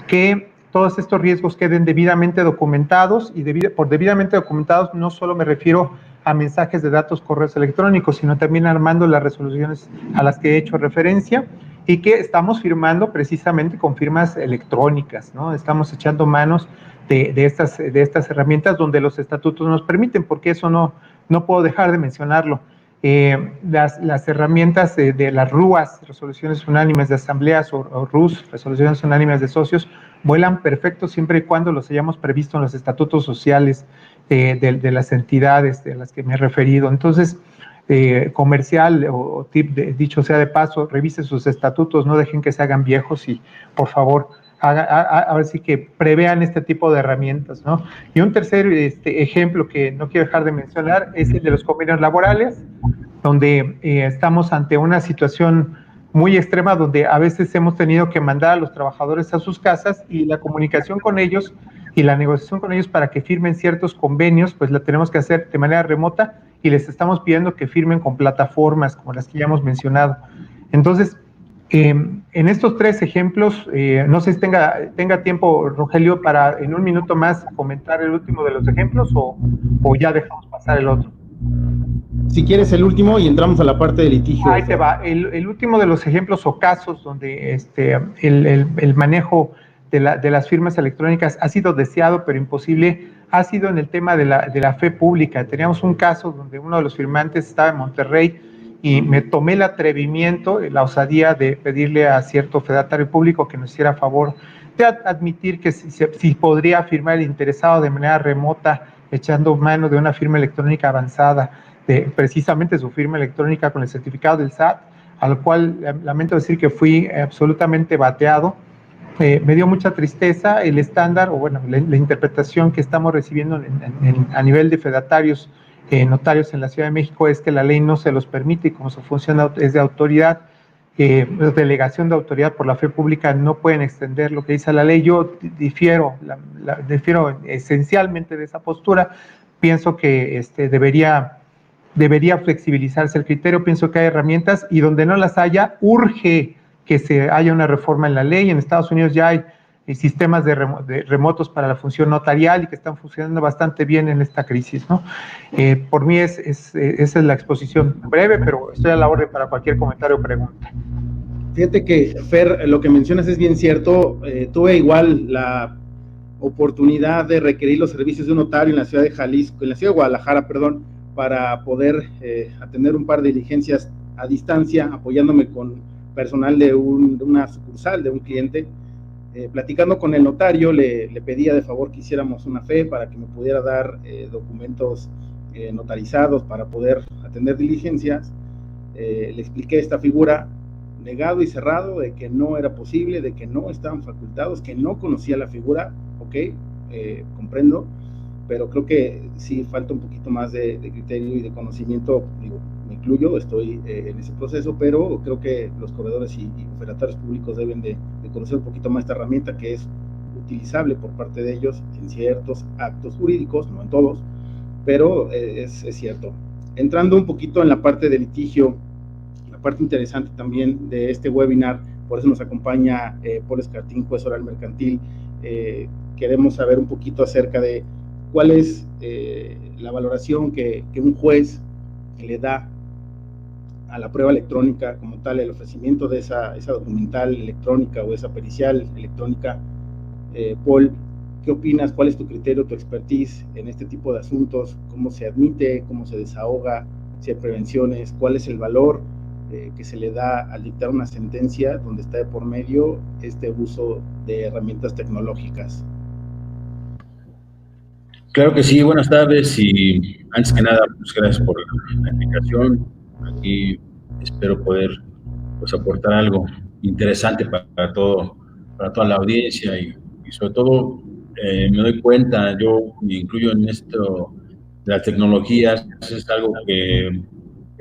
que todos estos riesgos queden debidamente documentados, y por debidamente documentados no solo me refiero a mensajes de datos, correos electrónicos, sino también armando las resoluciones a las que he hecho referencia, y que estamos firmando precisamente con firmas electrónicas, ¿no? Estamos echando manos de estas herramientas donde los estatutos nos permiten, porque eso no puedo dejar de mencionarlo. Las herramientas de las RUAS, resoluciones unánimes de asambleas, o RUS, resoluciones unánimes de socios, vuelan perfecto siempre y cuando los hayamos previsto en los estatutos sociales de las entidades de las que me he referido. Entonces, comercial o tip, dicho sea de paso, revise sus estatutos, no dejen que se hagan viejos, y por favor, a ver si que prevean este tipo de herramientas, ¿no? Y un tercer ejemplo que no quiero dejar de mencionar es el de los convenios laborales, donde estamos ante una situación muy extrema, donde a veces hemos tenido que mandar a los trabajadores a sus casas, y la comunicación con ellos y la negociación con ellos para que firmen ciertos convenios, pues la tenemos que hacer de manera remota, y les estamos pidiendo que firmen con plataformas como las que ya hemos mencionado. Entonces, en estos tres ejemplos, no sé si tenga tiempo, Rogelio, para en un minuto más comentar el último de los ejemplos, o ya dejamos pasar el otro. Si quieres el último y entramos a la parte de litigio. Ahí te va. El último de los ejemplos o casos donde el manejo de las firmas electrónicas ha sido deseado pero imposible, ha sido en el tema de la fe pública. Teníamos un caso donde uno de los firmantes estaba en Monterrey, y me tomé el atrevimiento, la osadía de pedirle a cierto fedatario público que nos hiciera favor de admitir que si podría firmar el interesado de manera remota, echando mano de una firma electrónica avanzada, precisamente su firma electrónica con el certificado del SAT, al cual lamento decir que fui absolutamente bateado. Me dio mucha tristeza el estándar, o bueno, la interpretación que estamos recibiendo a nivel de fedatarios, notarios en la Ciudad de México, es que la ley no se los permite, y como su función es de autoridad, delegación de autoridad por la fe pública, no pueden extender lo que dice la ley. Yo difiero esencialmente de esa postura. Pienso que debería flexibilizarse el criterio. Pienso que hay herramientas, y donde no las haya, urge que se haya una reforma en la ley. En Estados Unidos ya hay sistemas de remotos para la función notarial, y que están funcionando bastante bien en esta crisis, ¿no? Por mí esa es la exposición breve, pero estoy a la orden para cualquier comentario o pregunta. Fíjate que, Fer, lo que mencionas es bien cierto. Tuve igual oportunidad de requerir los servicios de un notario en la ciudad de Jalisco, en la ciudad de Guadalajara, perdón, para poder atender un par de diligencias a distancia, apoyándome con personal de una sucursal, de un cliente. Platicando con el notario, le pedía de favor que hiciéramos una fe para que me pudiera dar documentos notarizados para poder atender diligencias. Le expliqué esta figura, negado y cerrado, de que no era posible, de que no estaban facultados, que no conocía la figura. Ok, comprendo, pero creo que sí falta un poquito más de criterio y de conocimiento. Digo, me incluyo, estoy en ese proceso, pero creo que los corredores y operadores públicos deben de conocer un poquito más esta herramienta, que es utilizable por parte de ellos en ciertos actos jurídicos, no en todos, pero es cierto. Entrando un poquito en la parte de litigio, la parte interesante también de este webinar, por eso nos acompaña Paul Escartín, juez oral mercantil. Queremos saber un poquito acerca de cuál es la valoración que un juez le da a la prueba electrónica como tal, el ofrecimiento de esa documental electrónica o esa pericial electrónica. Paul, ¿qué opinas? ¿Cuál es tu criterio, tu expertise en este tipo de asuntos? ¿Cómo se admite? ¿Cómo se desahoga? Si hay prevenciones, ¿cuál es el valor que se le da al dictar una sentencia donde está de por medio este uso de herramientas tecnológicas? Claro que sí, buenas tardes y antes que nada, pues gracias por la explicación. Aquí espero poder pues aportar algo interesante para toda la audiencia y sobre todo me doy cuenta, yo me incluyo en esto de las tecnologías, es algo que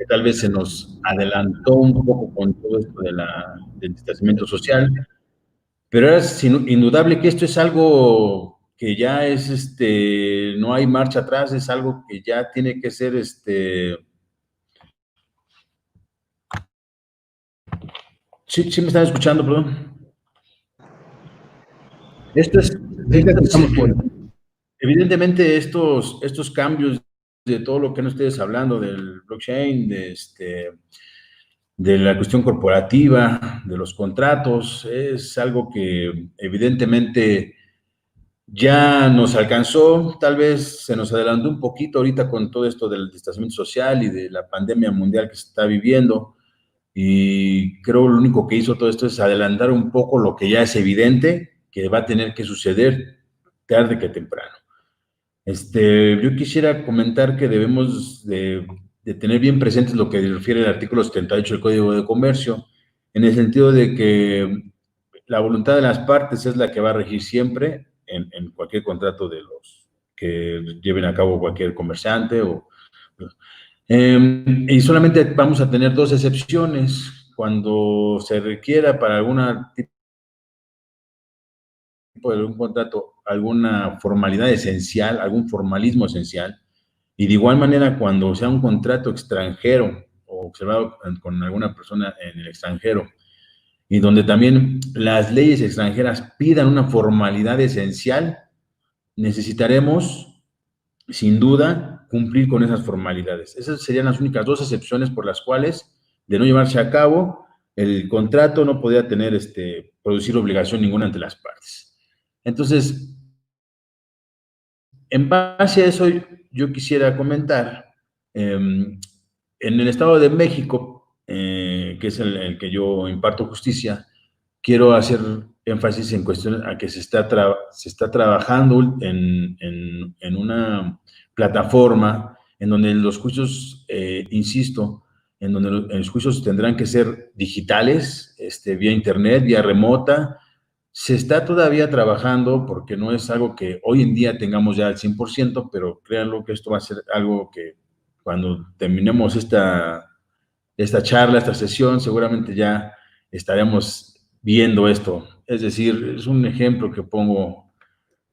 tal vez se nos adelantó un poco con todo esto del distanciamiento social, pero es indudable que esto es algo que ya es, no hay marcha atrás, es algo que ya tiene que ser, Sí me están escuchando, perdón. Esto es, evidentemente estos cambios de todo lo que no ustedes hablando del blockchain, de la cuestión corporativa, de los contratos, es algo que evidentemente ya nos alcanzó, tal vez se nos adelantó un poquito ahorita con todo esto del distanciamiento social y de la pandemia mundial que se está viviendo, y creo que lo único que hizo todo esto es adelantar un poco lo que ya es evidente que va a tener que suceder tarde que temprano. Yo quisiera comentar que debemos de tener bien presentes lo que refiere el artículo 78 del Código de Comercio, en el sentido de que la voluntad de las partes es la que va a regir siempre en cualquier contrato de los que lleven a cabo cualquier comerciante. Y solamente vamos a tener dos excepciones cuando se requiera para algún tipo de un contrato, alguna formalidad esencial, algún formalismo esencial, y de igual manera cuando sea un contrato extranjero o observado con alguna persona en el extranjero, y donde también las leyes extranjeras pidan una formalidad esencial, necesitaremos, sin duda, cumplir con esas formalidades. Esas serían las únicas dos excepciones por las cuales, de no llevarse a cabo, el contrato no podría tener, producir obligación ninguna ante las partes. Entonces, en base a eso, yo quisiera comentar, en el Estado de México, que es el que yo imparto justicia, quiero hacer énfasis en cuestión a que se está trabajando en una plataforma en donde los juicios, insisto, en donde los juicios tendrán que ser digitales, vía internet, vía remota. Se está todavía trabajando porque no es algo que hoy en día tengamos ya al 100%, pero créanlo que esto va a ser algo que cuando terminemos esta charla, esta sesión, seguramente ya estaremos viendo esto. Es decir, es un ejemplo que pongo,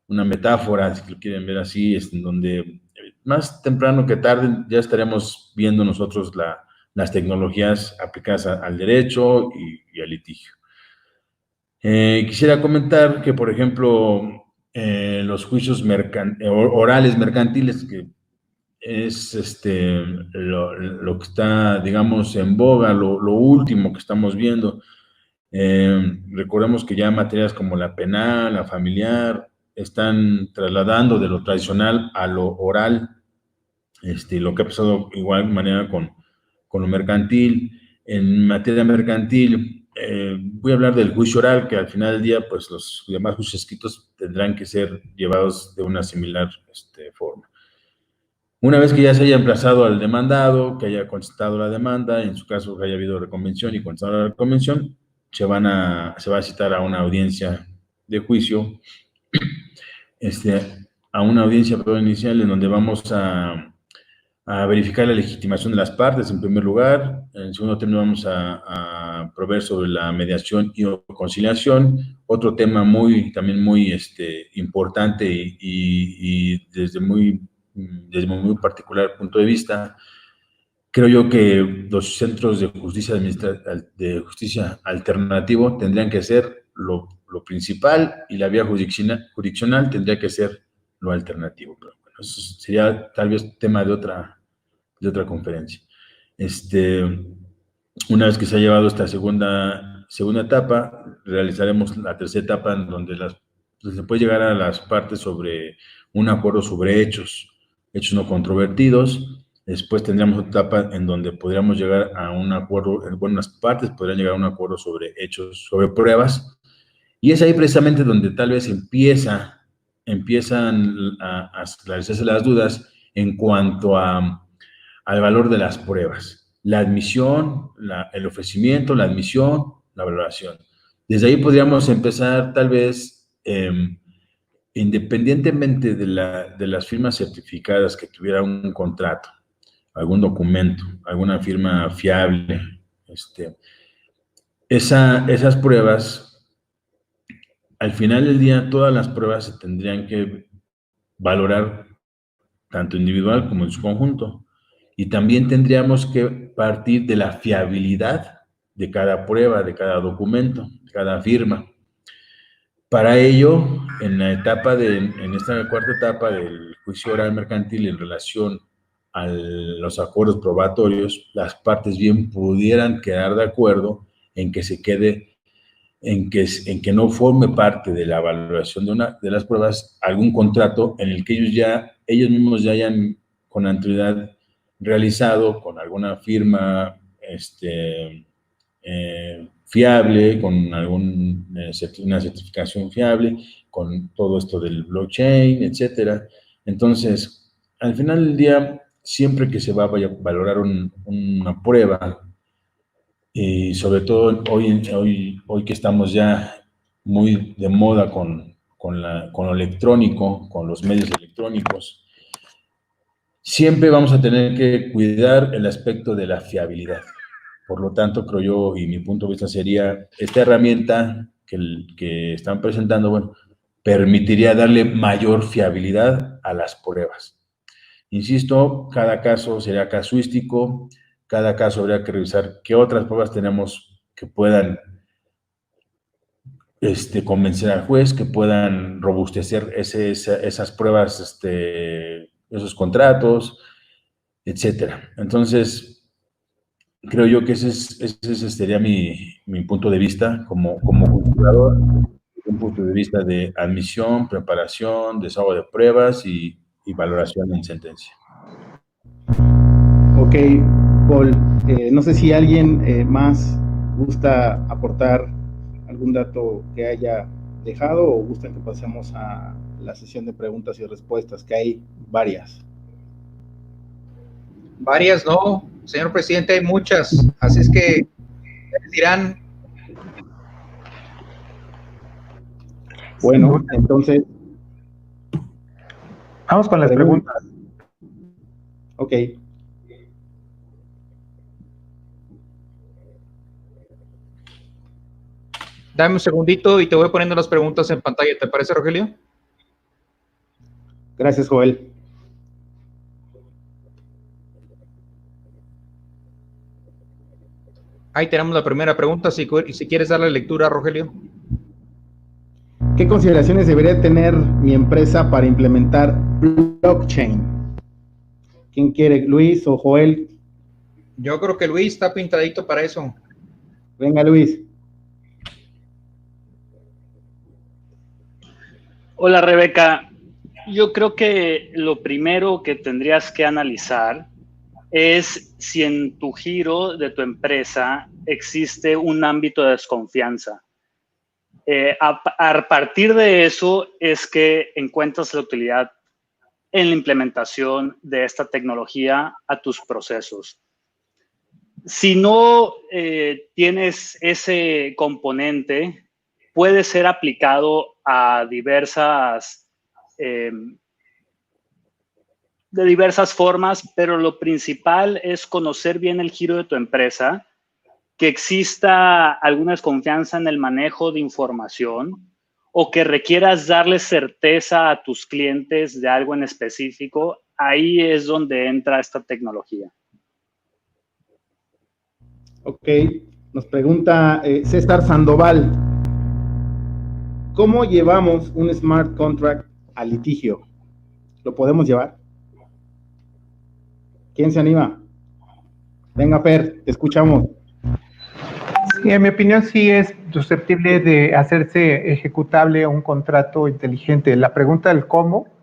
una metáfora, si lo quieren ver así, en donde más temprano que tarde ya estaremos viendo nosotros las tecnologías aplicadas al derecho y al litigio. Quisiera comentar que, por ejemplo, los juicios orales mercantiles, que es lo que está, digamos, en boga, lo último que estamos viendo. Recordemos que ya materias como la penal, la familiar, están trasladando de lo tradicional a lo oral, lo que ha pasado igual manera con lo mercantil. En materia mercantil, voy a hablar del juicio oral, que al final del día, pues los demás juicios escritos tendrán que ser llevados de una similar forma. Una vez que ya se haya emplazado al demandado, que haya contestado la demanda, en su caso que haya habido reconvención y contestado la reconvención, se va a citar a una audiencia de juicio, a una audiencia inicial en donde vamos a verificar la legitimación de las partes, en primer lugar. En segundo término, vamos a proveer sobre la mediación y conciliación. Otro tema también muy importante y desde mi muy particular punto de vista, creo yo que los centros de justicia alternativo tendrían que ser lo principal, y la vía jurisdiccional tendría que ser lo alternativo. Pero bueno, eso sería tal vez tema de otra conferencia. Una vez que se ha llevado esta segunda etapa, realizaremos la tercera etapa, en donde se puede llegar a las partes sobre un acuerdo sobre hechos no controvertidos. Después tendríamos otra etapa en donde podríamos llegar a un acuerdo, las partes podrían llegar a un acuerdo sobre hechos, sobre pruebas, y es ahí precisamente donde tal vez empiezan a esclarecerse las dudas en cuanto al valor de las pruebas, la admisión, el ofrecimiento, la admisión, la valoración. Desde ahí podríamos empezar tal vez, independientemente de las firmas certificadas, que tuviera un contrato, algún documento, alguna firma fiable, esas pruebas, al final del día, todas las pruebas se tendrían que valorar tanto individual como en su conjunto. Y también tendríamos que partir de la fiabilidad de cada prueba, de cada documento, de cada firma. Para ello, en esta cuarta etapa del juicio oral mercantil, en relación a los acuerdos probatorios, las partes bien pudieran quedar de acuerdo en que se quede, en que no forme parte de la valoración de las pruebas algún contrato en el que ellos mismos ya hayan con anterioridad realizado con alguna firma fiable, con una certificación fiable, con todo esto del blockchain, etcétera. Entonces, al final del día, siempre que se va a valorar una prueba, y sobre todo hoy que estamos ya muy de moda con lo electrónico, con los medios electrónicos, siempre vamos a tener que cuidar el aspecto de la fiabilidad. Por lo tanto, creo yo, y mi punto de vista sería, esta herramienta que están presentando, bueno, permitiría darle mayor fiabilidad a las pruebas. Insisto, cada caso sería casuístico, cada caso habría que revisar qué otras pruebas tenemos que puedan convencer al juez, que puedan robustecer esas pruebas, esos contratos, etcétera. Entonces, creo yo que ese sería mi punto de vista como juzgador, un punto de vista de admisión, preparación, desahogo de pruebas y valoración en sentencia. Ok, Paul, no sé si alguien más gusta aportar algún dato que haya dejado, o gustan que pasemos a la sesión de preguntas y respuestas, que hay varias. Varias, no, señor presidente, hay muchas, así es que dirán. Bueno, entonces vamos con las preguntas. Ok. Dame un segundito y te voy poniendo las preguntas en pantalla. ¿Te parece, Rogelio? Gracias, Joel. Ahí tenemos la primera pregunta. Si quieres darle lectura, Rogelio. ¿Qué consideraciones debería tener mi empresa para implementar blockchain? ¿Quién quiere, Luis o Joel? Yo creo que Luis está pintadito para eso. Venga, Luis. Hola, Rebeca. Yo creo que lo primero que tendrías que analizar es si en tu giro de tu empresa existe un ámbito de desconfianza. A partir de eso es que encuentras la utilidad en la implementación de esta tecnología a tus procesos. Si no tienes ese componente, puede ser aplicado a de diversas formas, pero lo principal es conocer bien el giro de tu empresa, que exista alguna desconfianza en el manejo de información o que requieras darle certeza a tus clientes de algo en específico. Ahí es donde entra esta tecnología. Ok, nos pregunta César Sandoval, ¿cómo llevamos un smart contract a litigio? ¿Lo podemos llevar? ¿Quién se anima? Venga, Fer, te escuchamos. Sí, en mi opinión sí es susceptible de hacerse ejecutable un contrato inteligente. La pregunta del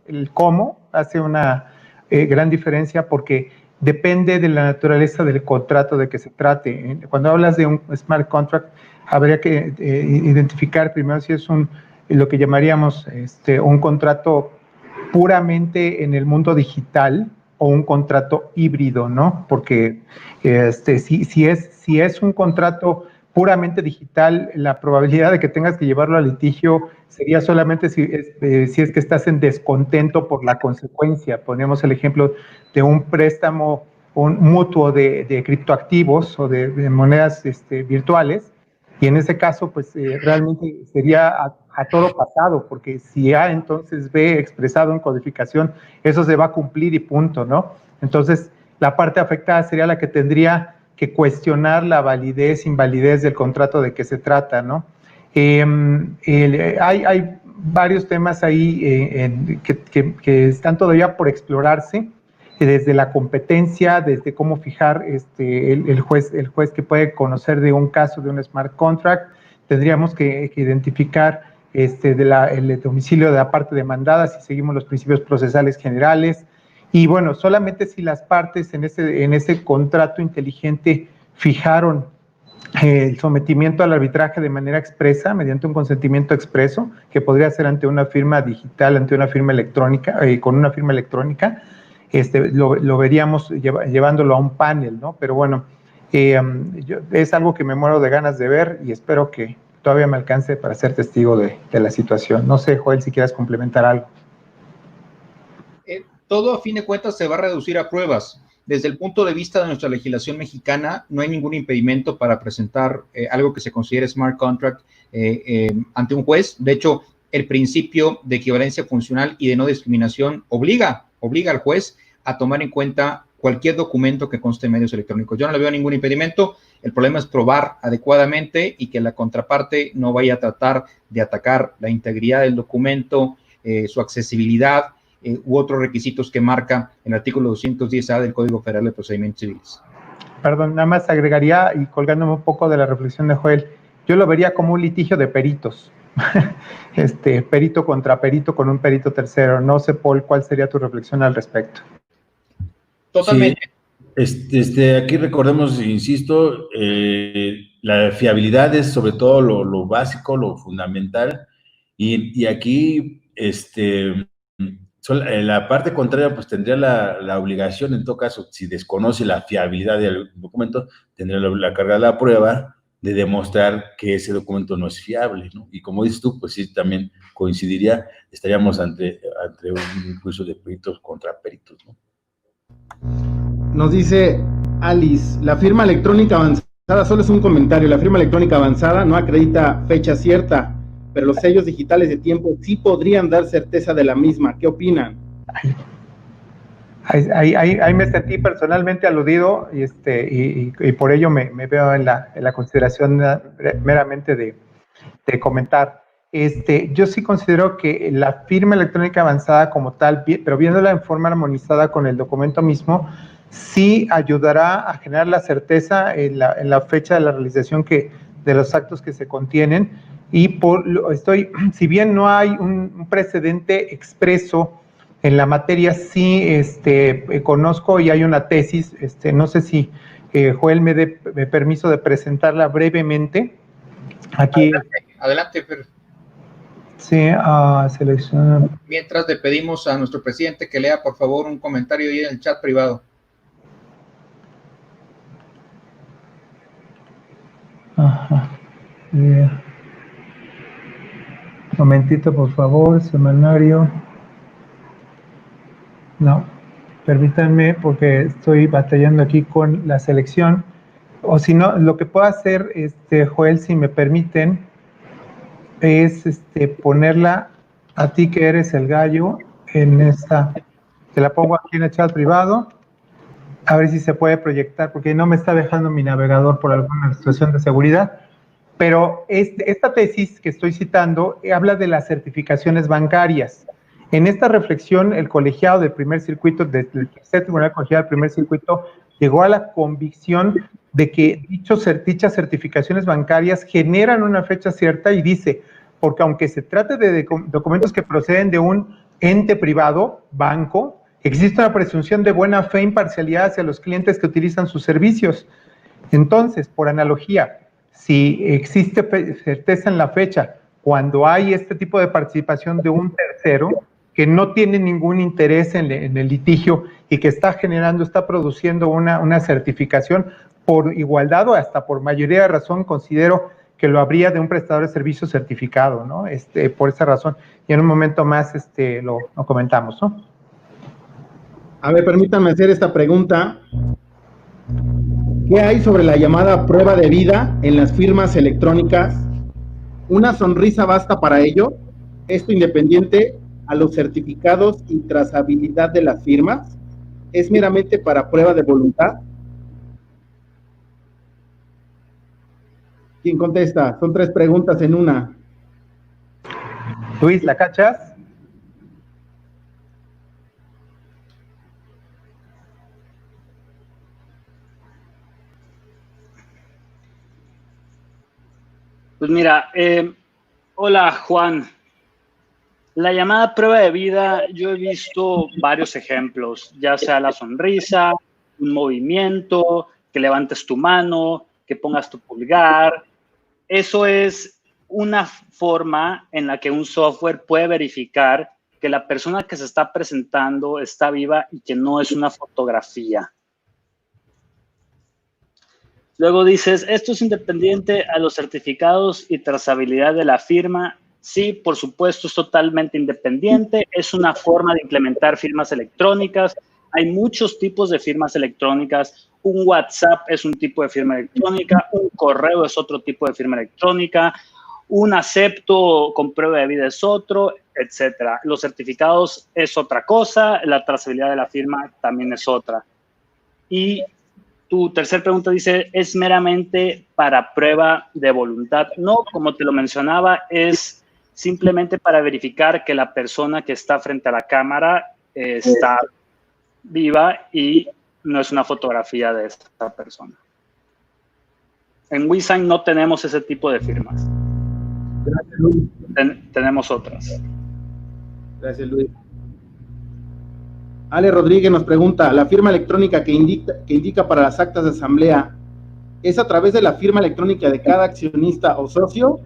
el cómo hace una gran diferencia porque depende de la naturaleza del contrato de que se trate. Cuando hablas de un smart contract, habría que identificar primero si es lo que llamaríamos un contrato puramente en el mundo digital o un contrato híbrido, ¿no? Porque si es un contrato puramente digital, la probabilidad de que tengas que llevarlo a litigio sería solamente si es que estás en descontento por la consecuencia. Ponemos el ejemplo de un préstamo, un mutuo de criptoactivos o de monedas virtuales, y en ese caso, pues realmente sería a toro pasado, porque si A entonces B expresado en codificación, eso se va a cumplir y punto, ¿no? Entonces, la parte afectada sería la que tendría que cuestionar la validez, invalidez del contrato de que se trata, ¿no? Hay varios temas ahí que están todavía por explorarse, desde la competencia, desde cómo fijar el juez que puede conocer de un caso de un smart contract. Tendríamos que identificar el domicilio de la parte demandada si seguimos los principios procesales generales. Y bueno, solamente si las partes en ese contrato inteligente fijaron el sometimiento al arbitraje de manera expresa, mediante un consentimiento expreso, que podría ser ante una firma digital, ante una firma electrónica, con una firma electrónica, lo veríamos llevándolo a un panel, ¿no? Pero bueno, es algo que me muero de ganas de ver y espero que todavía me alcance para ser testigo de la situación. No sé, Joel, si quieres complementar algo. Todo a fin de cuentas se va a reducir a pruebas. Desde el punto de vista de nuestra legislación mexicana, no hay ningún impedimento para presentar algo que se considere smart contract ante un juez. De hecho, el principio de equivalencia funcional y de no discriminación obliga al juez a tomar en cuenta cualquier documento que conste en medios electrónicos. Yo no le veo ningún impedimento. El problema es probar adecuadamente y que la contraparte no vaya a tratar de atacar la integridad del documento, su accesibilidad, u otros requisitos que marca el artículo 210A del Código Federal de Procedimientos Civiles. Perdón, nada más agregaría, y colgándome un poco de la reflexión de Joel, yo lo vería como un litigio de peritos, perito contra perito con un perito tercero. No sé, Paul, ¿cuál sería tu reflexión al respecto? Totalmente. Sí, aquí recordemos, insisto, la fiabilidad es sobre todo lo básico, lo fundamental, y aquí, la parte contraria pues tendría la obligación, en todo caso, si desconoce la fiabilidad del documento, tendría la carga de la prueba de demostrar que ese documento no es fiable, ¿no? Y como dices tú, pues sí, también coincidiría, estaríamos ante un juicio de peritos contra peritos, ¿no? Nos dice Alice, la firma electrónica avanzada, solo es un comentario, la firma electrónica avanzada no acredita fecha cierta, pero los sellos digitales de tiempo sí podrían dar certeza de la misma. ¿Qué opinan? Ahí me sentí personalmente aludido y por ello me veo en la consideración meramente de comentar. Yo sí considero que la firma electrónica avanzada como tal, pero viéndola en forma armonizada con el documento mismo, sí ayudará a generar la certeza en la fecha de la realización de los actos que se contienen. y si bien no hay un precedente expreso en la materia, sí conozco y hay una tesis, no sé si Joel me dé permiso de presentarla brevemente. Aquí. Adelante, Fer. Sí, selecciona. Mientras le pedimos a nuestro presidente que lea, por favor, un comentario ahí en el chat privado. Ajá. Momentito, por favor, semanario. No, permítanme porque estoy batallando aquí con la selección. O si no, lo que puedo hacer, Joel, si me permiten, es ponerla a ti que eres el gallo en esta. Te la pongo aquí en el chat privado. A ver si se puede proyectar, porque no me está dejando mi navegador por alguna situación de seguridad. Pero esta tesis que estoy citando habla de las certificaciones bancarias. En esta reflexión, el colegiado del primer circuito, del tercer tribunal colegiado del primer circuito, llegó a la convicción de que dichas certificaciones bancarias generan una fecha cierta y dice, porque aunque se trate de documentos que proceden de un ente privado, banco, existe una presunción de buena fe e imparcialidad hacia los clientes que utilizan sus servicios. Entonces, por analogía, si existe certeza en la fecha, cuando hay este tipo de participación de un tercero que no tiene ningún interés en el litigio y que está produciendo una certificación por igualdad o hasta por mayoría de razón, considero que lo habría de un prestador de servicio certificado, ¿no? Por esa razón. Y en un momento más lo comentamos, ¿no? A ver, permítanme hacer esta pregunta. ¿Qué hay sobre la llamada prueba de vida en las firmas electrónicas? ¿Una sonrisa basta para ello? ¿Esto independiente a los certificados y trazabilidad de las firmas? ¿Es meramente para prueba de voluntad? ¿Quién contesta? Son 3 preguntas en una. Luis, ¿la cachas? Pues mira, hola Juan. La llamada prueba de vida, yo he visto varios ejemplos, ya sea la sonrisa, un movimiento, que levantes tu mano, que pongas tu pulgar. Eso es una forma en la que un software puede verificar que la persona que se está presentando está viva y que no es una fotografía. Luego dices, esto es independiente a los certificados y trazabilidad de la firma. Sí, por supuesto, es totalmente independiente. Es una forma de implementar firmas electrónicas. Hay muchos tipos de firmas electrónicas. Un WhatsApp es un tipo de firma electrónica. Un correo es otro tipo de firma electrónica. Un acepto con prueba de vida es otro, etcétera. Los certificados es otra cosa. La trazabilidad de la firma también es otra. Y tu tercera pregunta dice, ¿es meramente para prueba de voluntad? No, como te lo mencionaba, es simplemente para verificar que la persona que está frente a la cámara está viva y no es una fotografía de esta persona. En WeSign no tenemos ese tipo de firmas. Gracias, Luis. Tenemos otras. Gracias, Luis. Ale Rodríguez nos pregunta, ¿la firma electrónica que indica para las actas de asamblea es a través de la firma electrónica de cada accionista o socio?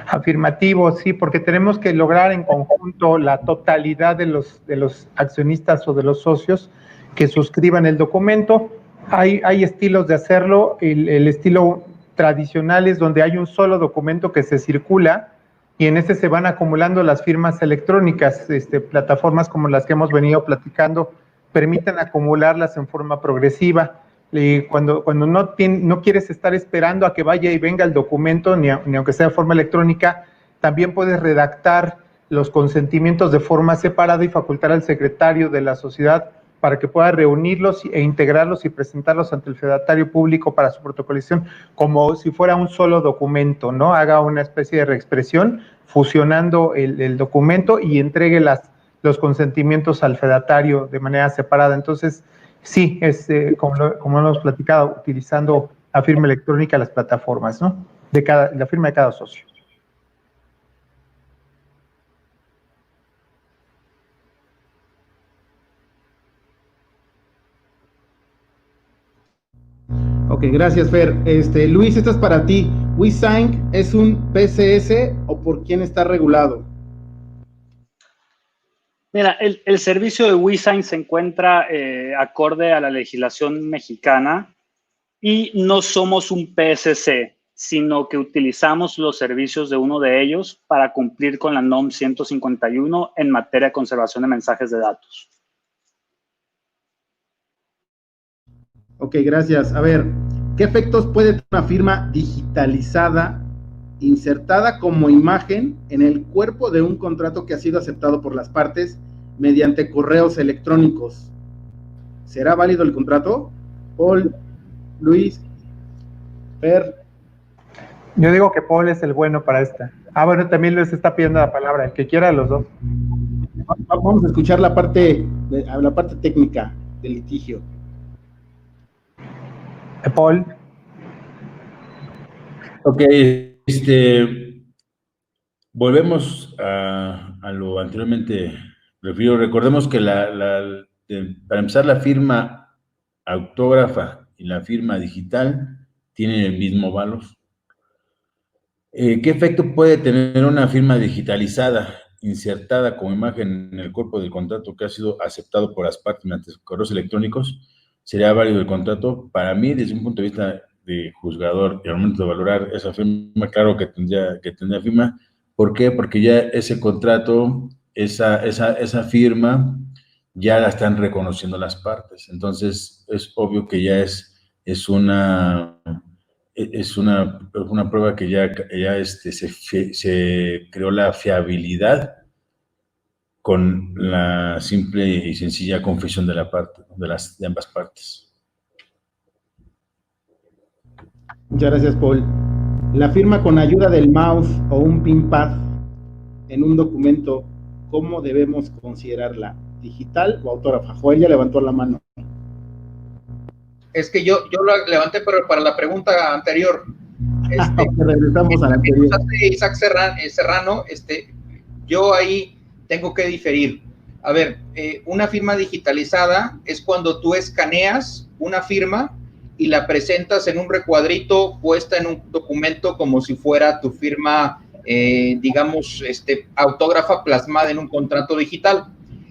Afirmativo, sí, porque tenemos que lograr en conjunto la totalidad de los accionistas o de los socios que suscriban el documento. Hay estilos de hacerlo, el estilo tradicional es donde hay un solo documento que se circula y en ese se van acumulando las firmas electrónicas. Plataformas como las que hemos venido platicando permiten acumularlas en forma progresiva. Cuando no quieres estar esperando a que vaya y venga el documento, ni aunque sea de forma electrónica, también puedes redactar los consentimientos de forma separada y facultar al secretario de la sociedad para que pueda reunirlos e integrarlos y presentarlos ante el fedatario público para su protocolización, como si fuera un solo documento, ¿no? Haga una especie de reexpresión fusionando el documento y entregue los consentimientos al fedatario de manera separada. Entonces, sí, como hemos platicado, utilizando la firma electrónica de las plataformas, ¿no? La firma de cada socio. Ok, gracias, Fer. Luis, esto es para ti. WeSign es un PCS o por quién está regulado? Mira, el servicio de WeSign se encuentra acorde a la legislación mexicana y no somos un PSC, sino que utilizamos los servicios de uno de ellos para cumplir con la NOM 151 en materia de conservación de mensajes de datos. Ok, gracias. A ver, ¿qué efectos puede tener una firma digitalizada insertada como imagen en el cuerpo de un contrato que ha sido aceptado por las partes mediante correos electrónicos? ¿Será válido el contrato? Paul, Luis, Fer. Yo digo que Paul es el bueno para esta. Bueno, también les está pidiendo la palabra, el que quiera de los dos. Vamos a escuchar la parte técnica del litigio. Paul. Ok, volvemos a lo anteriormente referido. Recordemos que para empezar, la firma autógrafa y la firma digital tienen el mismo valor. ¿Qué efecto puede tener una firma digitalizada insertada como imagen en el cuerpo del contrato que ha sido aceptado por las partes mediante correos electrónicos? ¿Sería válido el contrato? Para mí, desde un punto de vista de juzgador y al momento de valorar esa firma, claro que tendría firma. ¿Por qué? Porque ya ese contrato, esa firma, ya la están reconociendo las partes. Entonces, es obvio que ya es una prueba que ya se creó la fiabilidad con la simple y sencilla confesión de de ambas partes. Muchas gracias, Paul. La firma con ayuda del mouse o un pinpad en un documento, ¿cómo debemos considerarla? ¿Digital o autógrafa? Joel ya levantó la mano. Es que yo lo levanté para la pregunta anterior. Regresamos a la anterior. Isaac Serrano, yo ahí tengo que diferir. A ver, una firma digitalizada es cuando tú escaneas una firma y la presentas en un recuadrito puesta en un documento como si fuera tu firma, digamos, autógrafa plasmada en un contrato digital.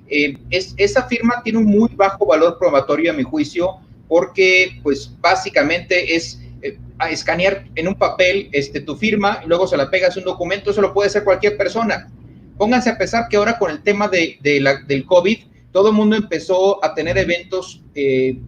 Esa firma tiene un muy bajo valor probatorio a mi juicio, porque pues básicamente es a escanear en un papel tu firma y luego se la pegas a un documento. Eso lo puede hacer cualquier persona. Pónganse a pensar que ahora con el tema del COVID, todo el mundo empezó a tener eventos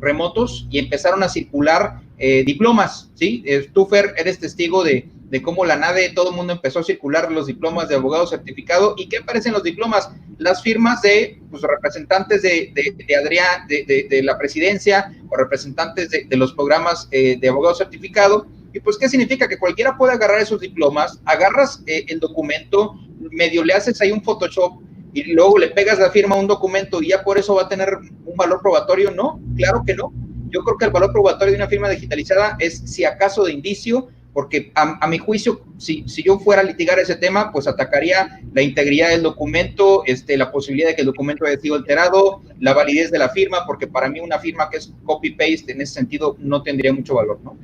remotos y empezaron a circular diplomas, ¿sí? Tú, Fer, eres testigo de cómo la NADE, todo el mundo empezó a circular los diplomas de abogado certificado. ¿Y qué aparecen los diplomas? Las firmas de representantes de Adrián, de la presidencia, o representantes de los programas de abogado certificado. Y pues, ¿qué significa? Que cualquiera puede agarrar esos diplomas, agarras el documento, medio le haces ahí un Photoshop y luego le pegas la firma a un documento y ya por eso va a tener un valor probatorio. No, claro que no. Yo creo que el valor probatorio de una firma digitalizada es, si acaso, de indicio, porque a mi juicio, si yo fuera a litigar ese tema, pues atacaría la integridad del documento, la posibilidad de que el documento haya sido alterado, la validez de la firma, porque para mí una firma que es copy-paste en ese sentido no tendría mucho valor, ¿no?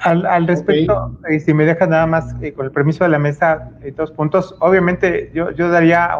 Al respecto, okay. Si me dejas nada más, con el permiso de la mesa, 2 puntos. Obviamente, yo daría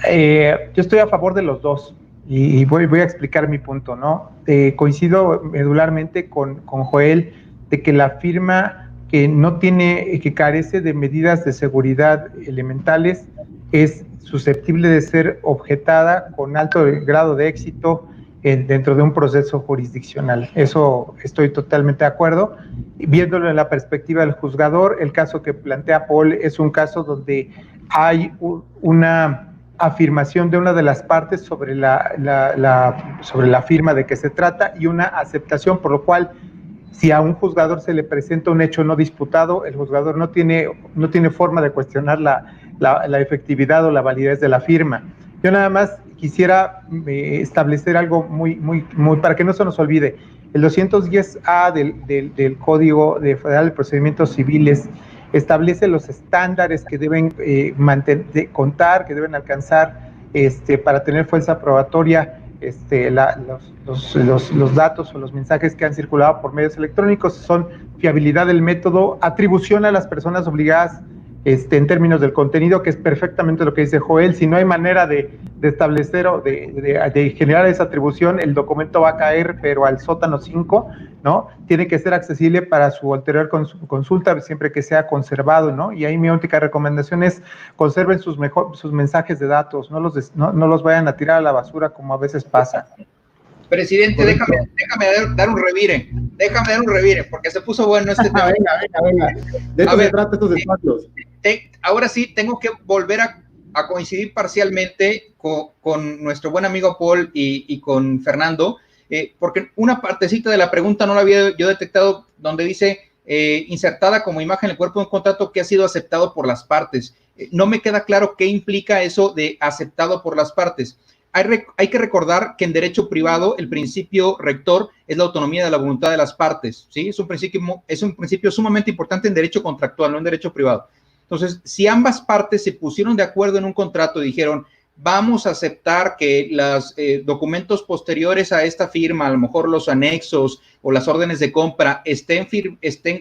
yo estoy a favor de los dos, y voy a explicar mi punto, ¿no? Coincido medularmente con Joel de que la firma que carece de medidas de seguridad elementales es susceptible de ser objetada con alto grado de éxito dentro de un proceso jurisdiccional. Eso estoy totalmente de acuerdo. Viéndolo en la perspectiva del juzgador, el caso que plantea Paul es un caso donde hay una afirmación de una de las partes sobre la firma de que se trata y una aceptación, por lo cual, si a un juzgador se le presenta un hecho no disputado, el juzgador no tiene forma de cuestionar la efectividad o la validez de la firma. Yo nada más quisiera establecer algo muy para que no se nos olvide. El 210A del Código Federal de Procedimientos Civiles establece los estándares que deben contar, que deben alcanzar para tener fuerza probatoria los datos o los mensajes que han circulado por medios electrónicos, son fiabilidad del método, atribución a las personas obligadas en términos del contenido, que es perfectamente lo que dice Joel. Si no hay manera de establecer o de generar esa atribución, el documento va a caer, pero al sótano 5, ¿no? Tiene que ser accesible para su ulterior consulta, siempre que sea conservado, ¿no? Y ahí mi única recomendación es conserven sus mensajes de datos, no los vayan a tirar a la basura como a veces pasa. Presidente, déjame dar un revire. Déjame dar un revire, porque se puso bueno este tema. Venga. De esto se trata estos espacios. Ahora sí, tengo que volver a coincidir parcialmente con nuestro buen amigo Paul y con Fernando, porque una partecita de la pregunta no la había yo detectado, donde dice insertada como imagen en el cuerpo de un contrato que ha sido aceptado por las partes. No me queda claro qué implica eso de aceptado por las partes. Hay que recordar que en derecho privado el principio rector es la autonomía de la voluntad de las partes, ¿sí? Es un principio sumamente importante en derecho contractual, no en derecho privado. Entonces, si ambas partes se pusieron de acuerdo en un contrato y dijeron, vamos a aceptar que los documentos posteriores a esta firma, a lo mejor los anexos o las órdenes de compra,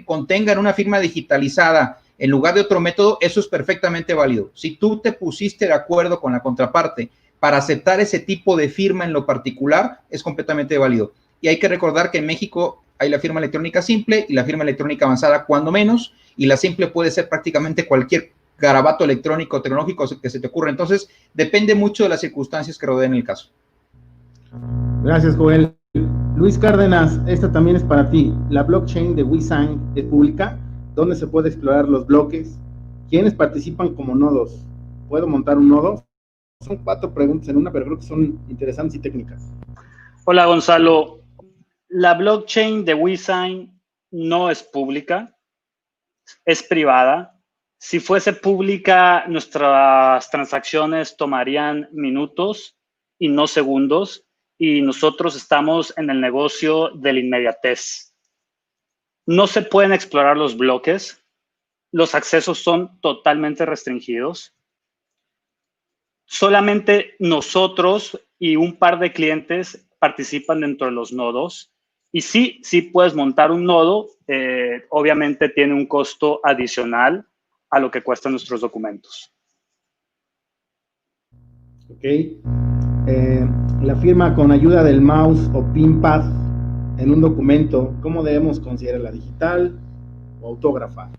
contengan una firma digitalizada en lugar de otro método, eso es perfectamente válido. Si tú te pusiste de acuerdo con la contraparte para aceptar ese tipo de firma en lo particular, es completamente válido. Y hay que recordar que en México hay la firma electrónica simple y la firma electrónica avanzada, cuando menos, y la simple puede ser prácticamente cualquier garabato electrónico tecnológico que se te ocurra. Entonces, depende mucho de las circunstancias que rodeen el caso. Gracias, Joel. Luis Cárdenas, esta también es para ti. ¿La blockchain de WeSign es pública? ¿Dónde se puede explorar los bloques? ¿Quiénes participan como nodos? ¿Puedo montar un nodo? Son 4 preguntas en una, pero creo que son interesantes y técnicas. Hola, Gonzalo. La blockchain de WeSign no es pública, es privada. Si fuese pública, nuestras transacciones tomarían minutos y no segundos, y nosotros estamos en el negocio de la inmediatez. No se pueden explorar los bloques, los accesos son totalmente restringidos. Solamente nosotros y un par de clientes participan dentro de los nodos. Y sí puedes montar un nodo, obviamente tiene un costo adicional a lo que cuestan nuestros documentos. Ok. La firma con ayuda del mouse o pinpad en un documento, ¿cómo debemos considerarla? ¿Digital o autógrafa?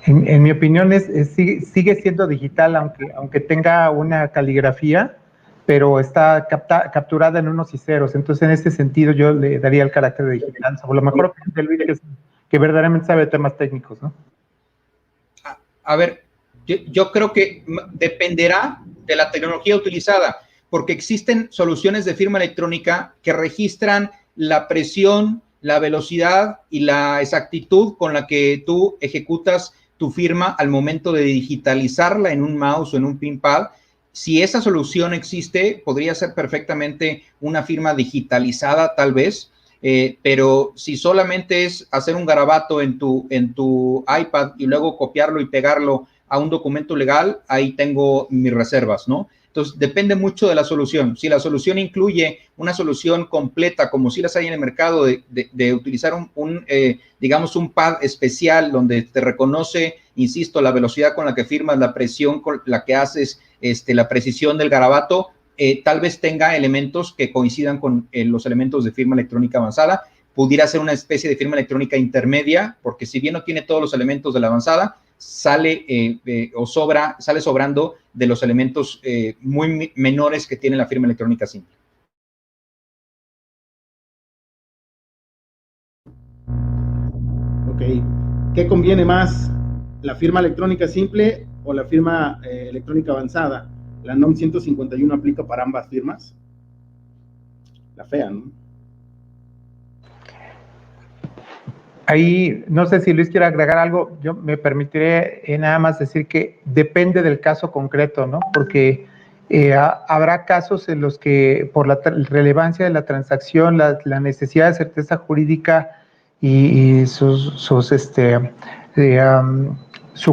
En mi opinión sigue siendo digital, aunque tenga una caligrafía, pero está capturada en unos y ceros. Entonces, en este sentido, yo le daría el carácter de digital. O lo mejor de Luis, que verdaderamente sabe de temas técnicos, ¿no? A ver, yo creo que dependerá de la tecnología utilizada, porque existen soluciones de firma electrónica que registran la presión, la velocidad y la exactitud con la que tú ejecutas tu firma al momento de digitalizarla en un mouse o en un pinpad. Si esa solución existe, podría ser perfectamente una firma digitalizada, tal vez, pero si solamente es hacer un garabato en tu iPad y luego copiarlo y pegarlo a un documento legal, ahí tengo mis reservas, ¿no? Entonces, depende mucho de la solución. Si la solución incluye una solución completa, como si las hay en el mercado, de utilizar digamos, un pad especial donde te reconoce, insisto, la velocidad con la que firmas, la presión con la que haces, la precisión del garabato, tal vez tenga elementos que coincidan con los elementos de firma electrónica avanzada. Pudiera ser una especie de firma electrónica intermedia, porque si bien no tiene todos los elementos de la avanzada, sale sobrando de los elementos muy menores que tiene la firma electrónica simple. Ok. ¿Qué conviene más? ¿La firma electrónica simple o la firma electrónica avanzada? ¿La NOM 151 aplica para ambas firmas? La fea, ¿no? Ahí, no sé si Luis quiere agregar algo, yo me permitiré nada más decir que depende del caso concreto, ¿no? Porque Habrá casos en los que por la relevancia de la transacción, la necesidad de certeza jurídica y su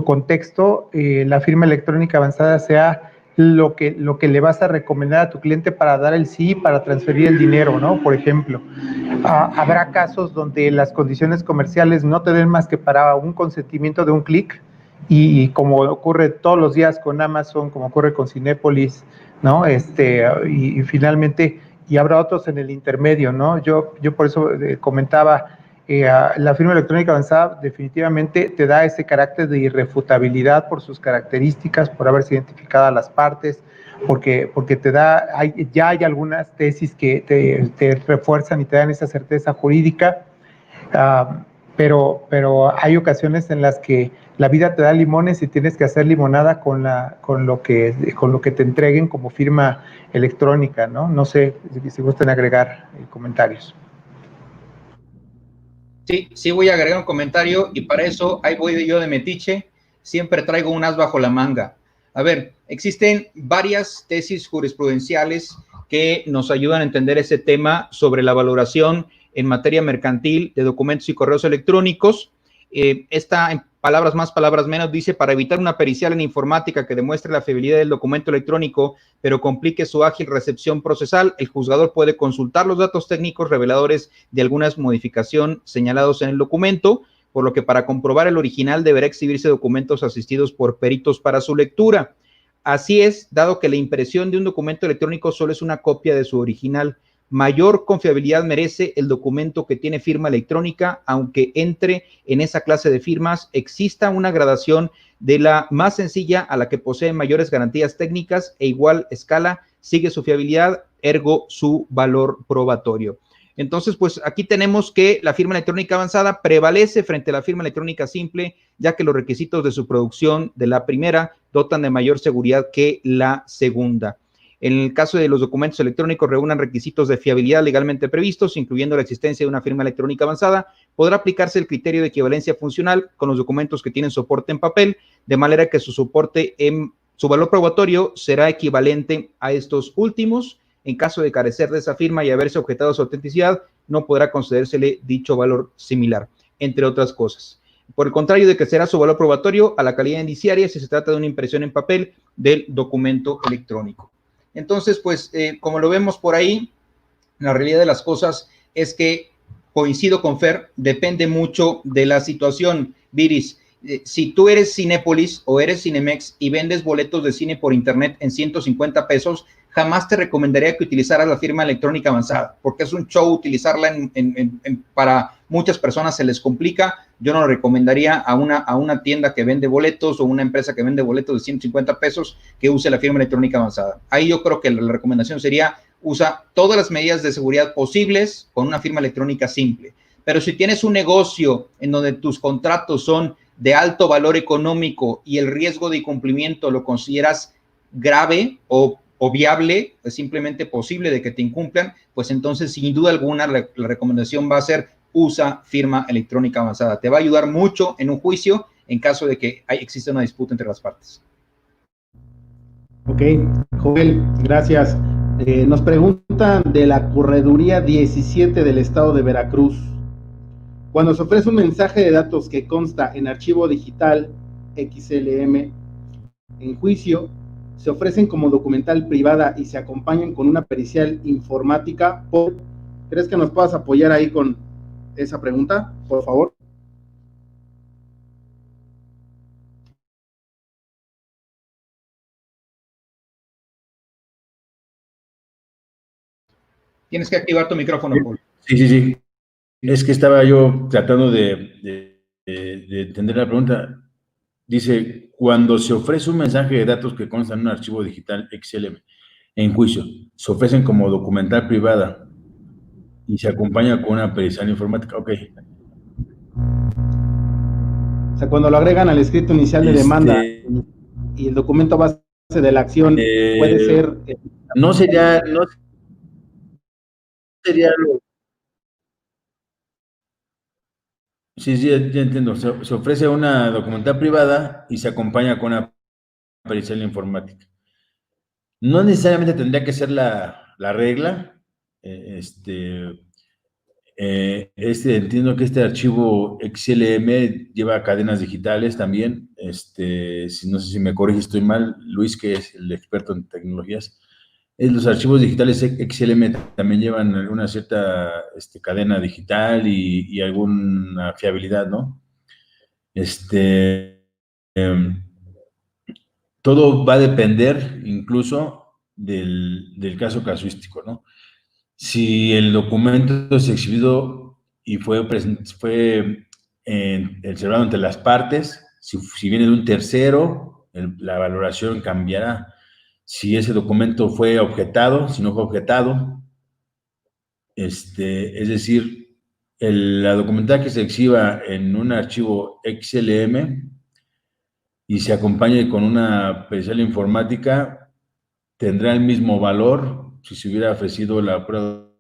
contexto, la firma electrónica avanzada sea lo que le vas a recomendar a tu cliente para dar el sí, para transferir el dinero, ¿no? Por ejemplo, habrá casos donde las condiciones comerciales no te den más que para un consentimiento de un clic, y como ocurre todos los días con Amazon, como ocurre con Cinépolis, ¿no? Y finalmente, y habrá otros en el intermedio, ¿no? Yo por eso comentaba, la firma electrónica avanzada definitivamente te da ese carácter de irrefutabilidad por sus características, por haberse identificado a las partes, porque te da, ya hay algunas tesis que te refuerzan y te dan esa certeza jurídica. Pero hay ocasiones en las que la vida te da limones y tienes que hacer limonada con lo que te entreguen como firma electrónica, ¿no? No sé si gustan agregar comentarios. Sí, voy a agregar un comentario y para eso ahí voy yo de metiche, siempre traigo un as bajo la manga. A ver, existen varias tesis jurisprudenciales que nos ayudan a entender ese tema sobre la valoración en materia mercantil de documentos y correos electrónicos. Esta, en palabras más, palabras menos, dice: para evitar una pericial en informática que demuestre la fiabilidad del documento electrónico, pero complique su ágil recepción procesal, el juzgador puede consultar los datos técnicos reveladores de algunas modificación señalados en el documento, por lo que para comprobar el original deberá exhibirse documentos asistidos por peritos para su lectura. Así es, dado que la impresión de un documento electrónico solo es una copia de su original, mayor confiabilidad merece el documento que tiene firma electrónica, aunque entre en esa clase de firmas, exista una gradación de la más sencilla a la que posee mayores garantías técnicas e igual escala, sigue su fiabilidad, ergo su valor probatorio. Entonces, pues aquí tenemos que la firma electrónica avanzada prevalece frente a la firma electrónica simple, ya que los requisitos de su producción de la primera dotan de mayor seguridad que la segunda. En el caso de los documentos electrónicos reúnan requisitos de fiabilidad legalmente previstos, incluyendo la existencia de una firma electrónica avanzada, podrá aplicarse el criterio de equivalencia funcional con los documentos que tienen soporte en papel, de manera que su soporte en su valor probatorio será equivalente a estos últimos. En caso de carecer de esa firma y haberse objetado su autenticidad, no podrá concedérsele dicho valor similar, entre otras cosas. Por el contrario de que será su valor probatorio a la calidad indiciaria si se trata de una impresión en papel del documento electrónico. Entonces, pues, como lo vemos por ahí, la realidad de las cosas es que, coincido con Fer, depende mucho de la situación. Viris, si tú eres Cinépolis o eres Cinemex y vendes boletos de cine por internet en 150 pesos, jamás te recomendaría que utilizaras la firma electrónica avanzada, porque es un show utilizarla para muchas personas se les complica. Yo no lo recomendaría a una tienda que vende boletos o una empresa que vende boletos de 150 pesos que use la firma electrónica avanzada. Ahí yo creo que la recomendación sería: usa todas las medidas de seguridad posibles con una firma electrónica simple. Pero si tienes un negocio en donde tus contratos son de alto valor económico y el riesgo de incumplimiento lo consideras grave o viable, es simplemente posible de que te incumplan, pues entonces sin duda alguna la recomendación va a ser: usa firma electrónica avanzada. Te va a ayudar mucho en un juicio en caso de que exista una disputa entre las partes. Ok, Joel, gracias. Nos preguntan de la Correduría 17 del estado de Veracruz. Cuando se ofrece un mensaje de datos que consta en archivo digital XLM en juicio, se ofrecen como documental privada y se acompañan con una pericial informática. ¿Crees que nos puedas apoyar ahí con esa pregunta, por favor? Tienes que activar tu micrófono, Paul. Sí. Es que estaba yo tratando de entender la pregunta. Dice: cuando se ofrece un mensaje de datos que consta en un archivo digital XLM en juicio, se ofrecen como documental privada y se acompaña con una pericial informática. Ok. O sea, cuando lo agregan al escrito inicial de demanda y el documento base de la acción puede ser... No sería lo... Sí, ya entiendo. Se ofrece una documental privada y se acompaña con una pericial informática. No necesariamente tendría que ser la regla. Entiendo que este archivo XLM lleva cadenas digitales también. No sé si me corrige, estoy mal, Luis, que es el experto en tecnologías. Los archivos digitales XLM también llevan una cierta cadena digital y alguna fiabilidad, ¿no? Em, Todo va a depender incluso del caso casuístico, ¿no? Si el documento es exhibido y fue celebrado entre las partes, si viene de un tercero, la valoración cambiará. Si ese documento fue objetado, si no fue objetado, es decir, la documentación que se exhiba en un archivo XLM y se acompañe con una pericial informática, tendrá el mismo valor si se hubiera ofrecido la prueba,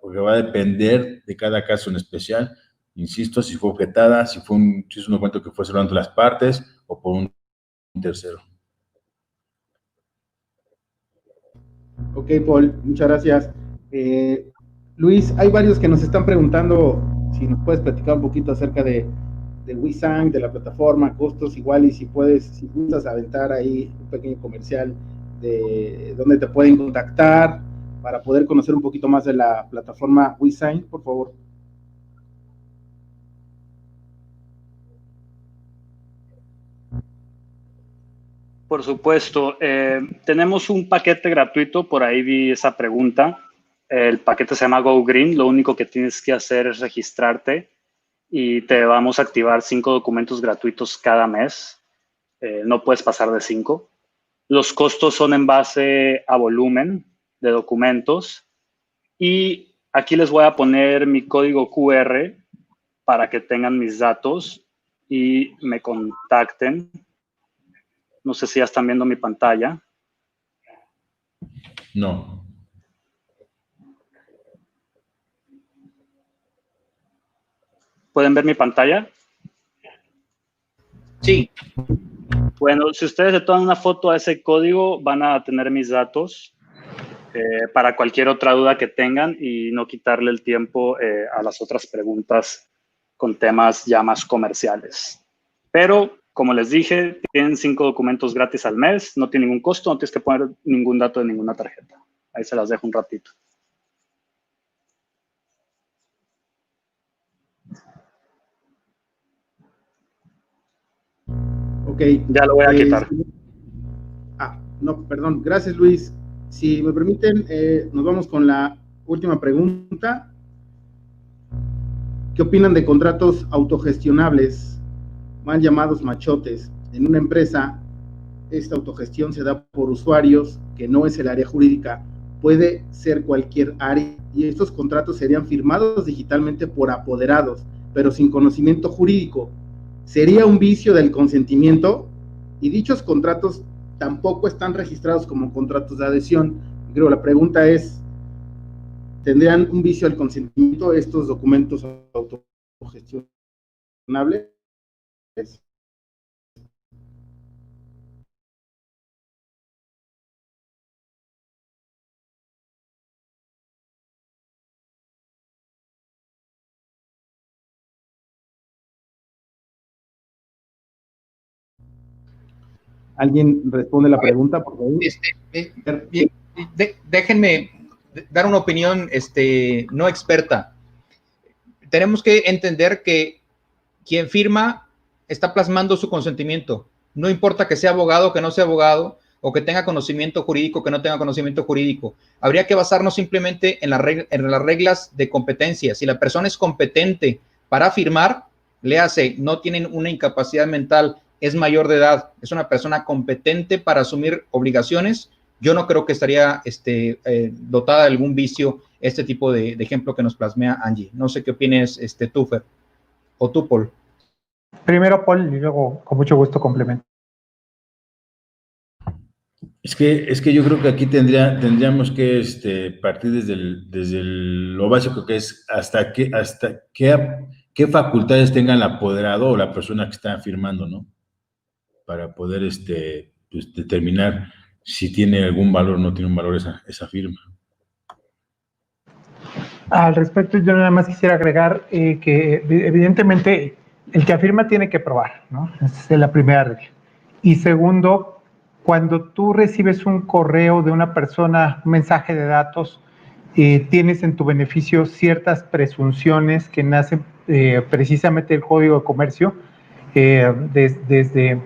porque va a depender de cada caso en especial. Insisto, si fue objetada, si es un documento que fue celebrado entre las partes o por un tercero. Ok, Paul, muchas gracias. Luis, hay varios que nos están preguntando si nos puedes platicar un poquito acerca de WeSang, de la plataforma, costos igual, y si gustas aventar ahí un pequeño comercial de dónde te pueden contactar para poder conocer un poquito más de la plataforma WeSang, por favor. Por supuesto, tenemos un paquete gratuito, por ahí vi esa pregunta. El paquete se llama Go Green, lo único que tienes que hacer es registrarte y te vamos a activar 5 documentos gratuitos cada mes. No puedes pasar de 5. Los costos son en base a volumen de documentos y aquí les voy a poner mi código QR para que tengan mis datos y me contacten. No sé si ya están viendo mi pantalla. No. ¿Pueden ver mi pantalla? Sí. Bueno, si ustedes le toman una foto a ese código, van a tener mis datos para cualquier otra duda que tengan y no quitarle el tiempo a las otras preguntas con temas ya más comerciales. Pero, como les dije, tienen 5 documentos gratis al mes, no tiene ningún costo, no tienes que poner ningún dato de ninguna tarjeta. Ahí se las dejo un ratito. Ok. Ya lo voy a quitar. No, perdón. Gracias, Luis. Si me permiten, nos vamos con la última pregunta. ¿Qué opinan de contratos autogestionables, mal llamados machotes? En una empresa, esta autogestión se da por usuarios, que no es el área jurídica, puede ser cualquier área, y estos contratos serían firmados digitalmente por apoderados, pero sin conocimiento jurídico. ¿Sería un vicio del consentimiento? Y dichos contratos tampoco están registrados como contratos de adhesión. Creo la pregunta es, ¿tendrían un vicio del consentimiento estos documentos autogestionables? ¿Alguien responde la pregunta, por favor? Déjenme dar una opinión no experta. Tenemos que entender que quien firma está plasmando su consentimiento. No importa que sea abogado, que no sea abogado, o que tenga conocimiento jurídico, que no tenga conocimiento jurídico. Habría que basarnos simplemente en las reglas de competencia. Si la persona es competente para firmar, léase, no tienen una incapacidad mental, es mayor de edad, es una persona competente para asumir obligaciones, yo no creo que estaría dotada de algún vicio este tipo de ejemplo que nos plasmea Angie. No sé qué opines, tú, Fer, o tú, Paul. Primero Paul y luego con mucho gusto complemento. Es que yo creo que aquí tendríamos que partir desde lo básico, que es hasta qué facultades tenga el apoderado o la persona que está firmando, ¿no? Para poder pues, determinar si tiene algún valor o no tiene un valor esa firma. Al respecto, yo nada más quisiera agregar que evidentemente el que afirma tiene que probar, ¿no? Esa es la primera regla. Y segundo, cuando tú recibes un correo de una persona, un mensaje de datos, tienes en tu beneficio ciertas presunciones que nacen precisamente del Código de Comercio, desde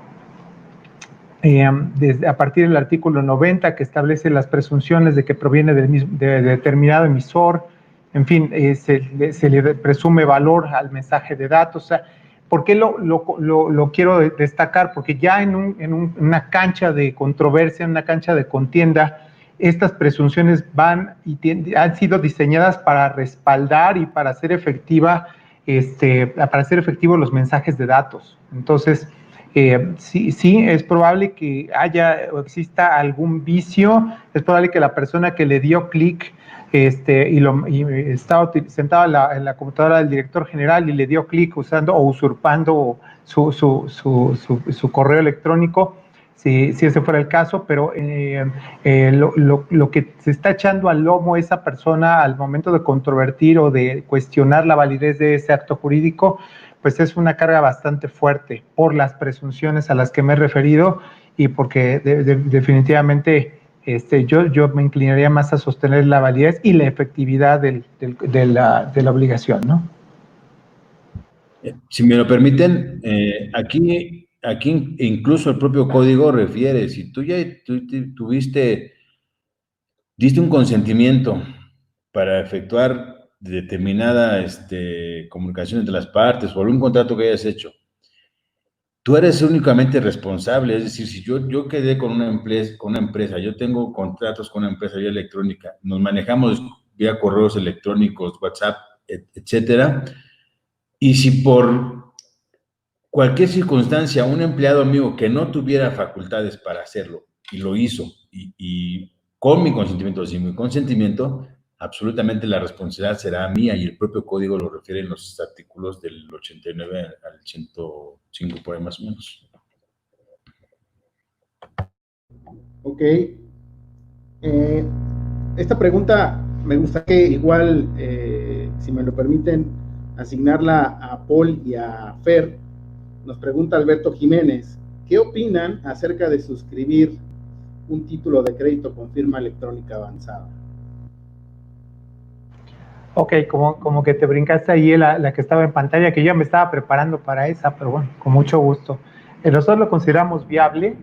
a partir del artículo 90, que establece las presunciones de que proviene de determinado emisor, en fin, se le presume valor al mensaje de datos. O sea, ¿por qué lo quiero destacar? Porque ya en una cancha de controversia, en una cancha de contienda, estas presunciones van y han sido diseñadas para respaldar y para hacer efectivos los mensajes de datos. Entonces, sí, es probable que haya o exista algún vicio, es probable que la persona que le dio clic y estaba sentado en la computadora del director general y le dio clic usando o usurpando su correo electrónico, si ese fuera el caso, pero lo que se está echando al lomo esa persona al momento de controvertir o de cuestionar la validez de ese acto jurídico, pues es una carga bastante fuerte por las presunciones a las que me he referido y porque definitivamente yo me inclinaría más a sostener la validez y la efectividad de la obligación, ¿no? Si me lo permiten, aquí incluso el propio código refiere, si tú ya diste un consentimiento para efectuar determinada comunicación entre las partes o algún contrato que hayas hecho, tú eres únicamente responsable. Es decir, si yo quedé con una empresa, yo tengo contratos con una empresa vía electrónica, nos manejamos vía correos electrónicos, WhatsApp, etcétera, y si por cualquier circunstancia un empleado amigo que no tuviera facultades para hacerlo y lo hizo, y con mi consentimiento o sin mi consentimiento, absolutamente la responsabilidad será mía, y el propio código lo refiere en los artículos del 89 al 105, por ahí más o menos. Ok. Esta pregunta me gusta que igual, si me lo permiten, asignarla a Paul y a Fer. Nos pregunta Alberto Jiménez, ¿qué opinan acerca de suscribir un título de crédito con firma electrónica avanzada? Ok, como que te brincaste ahí la que estaba en pantalla, que yo me estaba preparando para esa, pero bueno, con mucho gusto. Nosotros lo consideramos viable.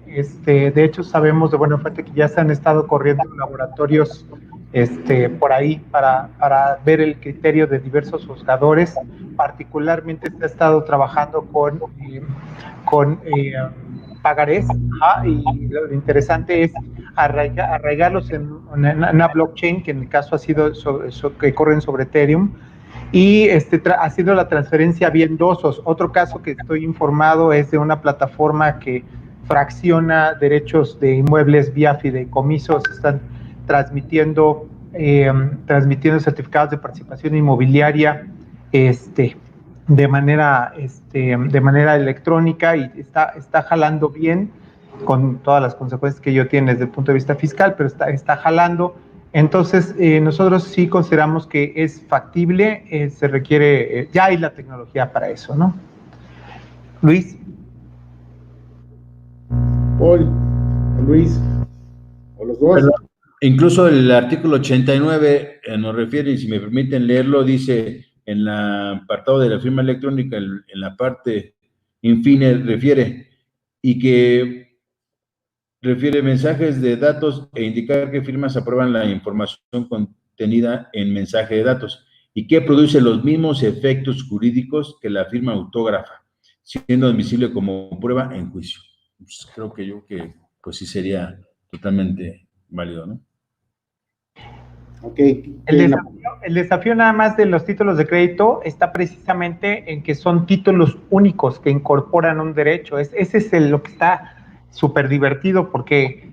De hecho, sabemos de buena fuente que ya se han estado corriendo laboratorios por ahí para ver el criterio de diversos juzgadores. Particularmente se ha estado trabajando con pagarés, y lo interesante es arraigarlos en una blockchain, que en el caso ha sido que corren sobre Ethereum, y haciendo la transferencia vía endosos. Otro caso que estoy informado es de una plataforma que fracciona derechos de inmuebles vía fideicomisos. Están transmitiendo certificados de participación inmobiliaria de manera electrónica, y está jalando bien, con todas las consecuencias que ello tiene desde el punto de vista fiscal, pero está jalando. Entonces, nosotros sí consideramos que es factible, se requiere, ya hay la tecnología para eso, ¿no? Luis. Paul, Luis, o los dos. Pero incluso el artículo 89 nos refiere, y si me permiten leerlo, dice en el apartado de la firma electrónica, en la parte infine, refiere mensajes de datos e indicar qué firmas aprueban la información contenida en mensaje de datos y que produce los mismos efectos jurídicos que la firma autógrafa, siendo admisible como prueba en juicio. Pues creo que pues sí sería totalmente válido, ¿no? Ok. El desafío nada más de los títulos de crédito está precisamente en que son títulos únicos que incorporan un derecho. Ese es lo que está súper divertido, porque